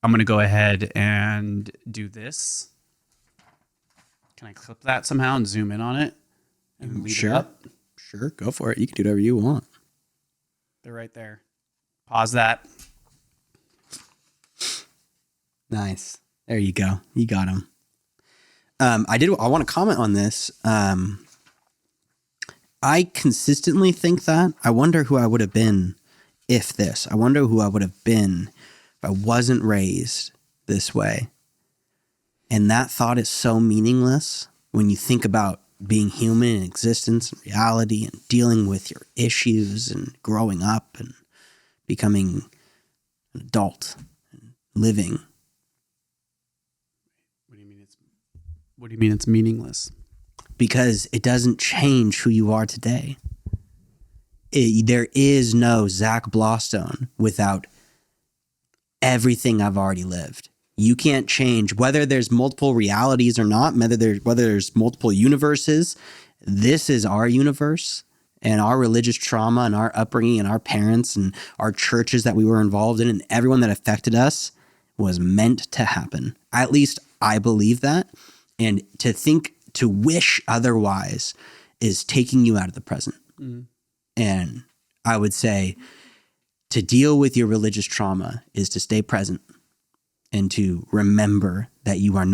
going to go ahead and do this. Can I clip that somehow and zoom in on it and leave it up? Sure, go for it. You can do whatever you want. They're right there. Pause that. Nice. There you go. You got them. I want to comment on this. I consistently think that. I wonder who I would have been if this. I wonder who I would have been if I wasn't raised this way. And that thought is so meaningless when you think about being human in existence and reality and dealing with your issues and growing up and becoming an adult and living. What do you mean it's meaningless? Because it doesn't change who you are today. There is no Zach Blaustone without everything I've already lived. You can't change whether there's multiple realities or not, whether there's multiple universes. This is our universe, and our religious trauma and our upbringing and our parents and our churches that we were involved in and everyone that affected us was meant to happen. At least I believe that. And to wish otherwise is taking you out of the present. Mm-hmm. And I would say to deal with your religious trauma is to stay present and to remember that you are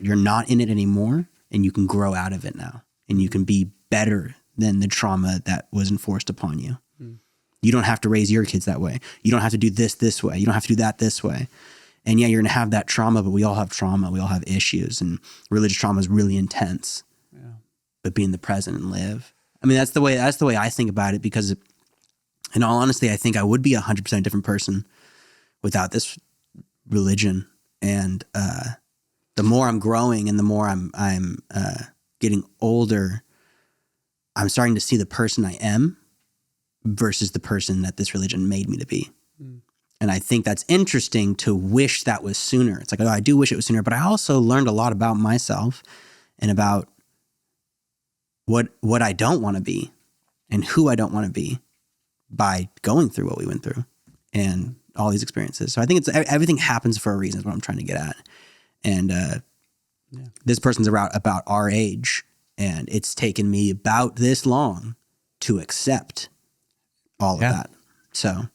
you're not in it anymore, and you can grow out of it now, and you can be better than the trauma that was enforced upon you. Mm. You don't have to raise your kids that way. You don't have to do this way. You don't have to do that this way. And yeah, you're going to have that trauma, but we all have trauma. We all have issues, and religious trauma is really intense. Yeah. But be in the present and live. I mean, that's the way I think about it, because in all honesty, I think I would be 100% different person without this religion. And the more I'm growing and the more I'm getting older, I'm starting to see the person I am versus the person that this religion made me to be. Mm. And I think that's interesting to wish that was sooner. It's like, oh, I do wish it was sooner, but I also learned a lot about myself and about what I don't want to be and who I don't want to be by going through what we went through and all these experiences. So I think everything happens for a reason is what I'm trying to get at. And this person's about our age, and it's taken me about this long to accept all of that. So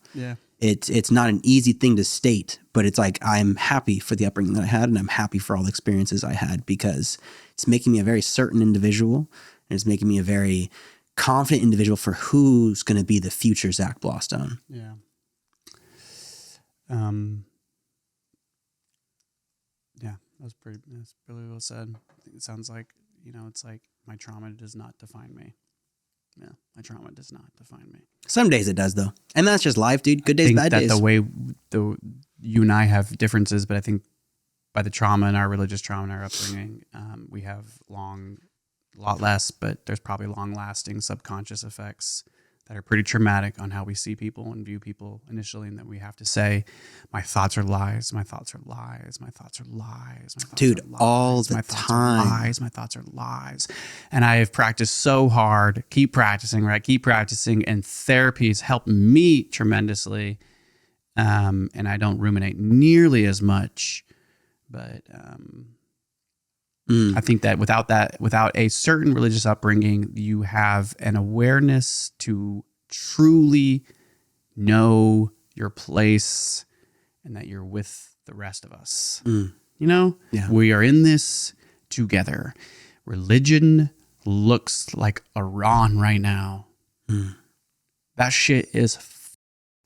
it's not an easy thing to state, but it's like, I'm happy for the upbringing that I had, and I'm happy for all the experiences I had, because it's making me a very certain individual, and it's making me a very confident individual for who's going to be the future Zach Blaustone. Yeah. That's really well said. I think it sounds like, it's like my trauma does not define me. Yeah, my trauma does not define me. Some days it does, though. And that's just life, dude. Good days, bad days. The way you and I have differences, but I think by the trauma and our religious trauma and our upbringing, we have a lot less, but there's probably long-lasting subconscious effects that are pretty traumatic on how we see people and view people initially, and that we have to say, my thoughts are lies, my thoughts are lies, my thoughts are lies, my thoughts Dude, are lies, all the my thoughts time. are lies, my thoughts are lies. And I have practiced so hard, keep practicing, right? Keep practicing, and therapy has helped me tremendously. And I don't ruminate nearly as much, but I think that without a certain religious upbringing, you have an awareness to truly know your place and that you're with the rest of us. You know, we are in this together. Religion looks like Iran right now. That shit is.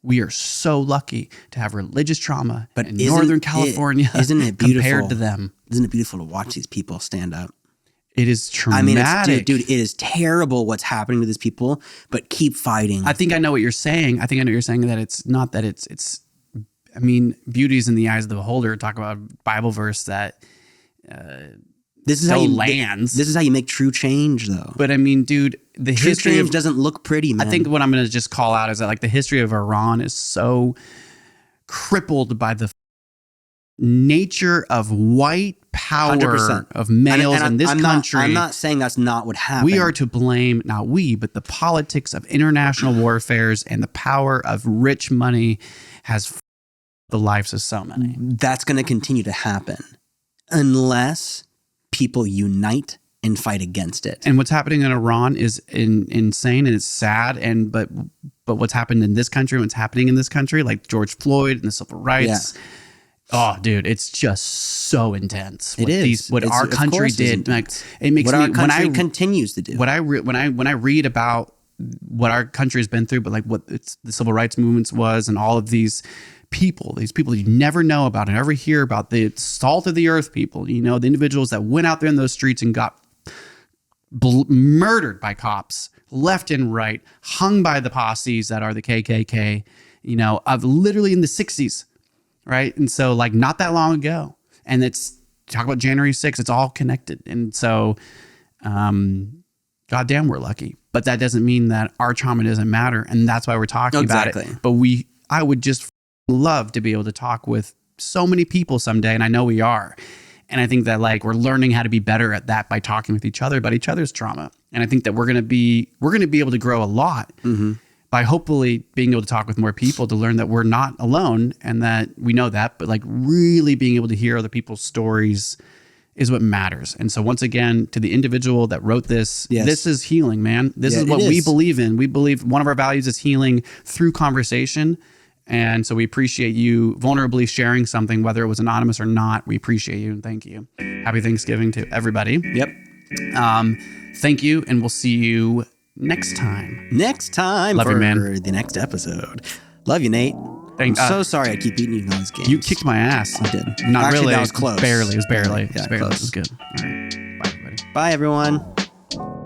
We are so lucky to have religious trauma in Northern California. Isn't it beautiful compared to them? Isn't it beautiful to watch these people stand up? It is traumatic. I mean, it's, dude, it is terrible what's happening to these people, but keep fighting. I think I know what you're saying. I think I know what you're saying, that it's not that it's, I mean, beauty is in the eyes of the beholder. Talk about a Bible verse that this is how you make true change, though. But I mean, dude, the true history change doesn't look pretty, man. I think what I'm going to just call out is that, like, the history of Iran is so crippled by the nature of white power 100%. of males in this country. I'm not saying that's not what happened. We are to blame, not we, but the politics of international warfares and the power of rich money has the lives of so many. That's going to continue to happen unless people unite and fight against it. And what's happening in Iran is insane, and it's sad. And but what's happened in this country, what's happening in this country, like George Floyd and the civil rights. Yeah. Oh, dude, it's just so intense. What our country did. Like, it makes what me, our country continues to do. When I read about what our country has been through, but like what the civil rights movements was, and all of these people you never know about and ever hear about, the salt of the earth people, you know, the individuals that went out there in those streets and got murdered by cops left and right, hung by the posses that are the KKK, you know, of literally in the 60s, right? And so, like, not that long ago, and it's talk about January 6th, it's all connected. And so goddamn, we're lucky, but that doesn't mean that our trauma doesn't matter, and that's why we're talking about it. But I would just love to be able to talk with so many people someday, and I know we are. And I think that, like, we're learning how to be better at that by talking with each other about each other's trauma. And I think that we're gonna be able to grow a lot by hopefully being able to talk with more people, to learn that we're not alone, and that we know that, but like really being able to hear other people's stories is what matters. And so once again, to the individual that wrote this, this is healing, man. This is what we believe in. We believe one of our values is healing through conversation. And so we appreciate you vulnerably sharing something, whether it was anonymous or not. We appreciate you and thank you. Happy Thanksgiving to everybody. Yep. Thank you, and we'll see you next time. Love you, man. The next episode. Love you, Nate. Thanks. I'm so sorry I keep beating you in those games. You kicked my ass. I did. Not Actually, really. that was close. Barely. It was barely. Yeah, It was barely. close. It was good. All right. Bye, everybody. Bye, everyone.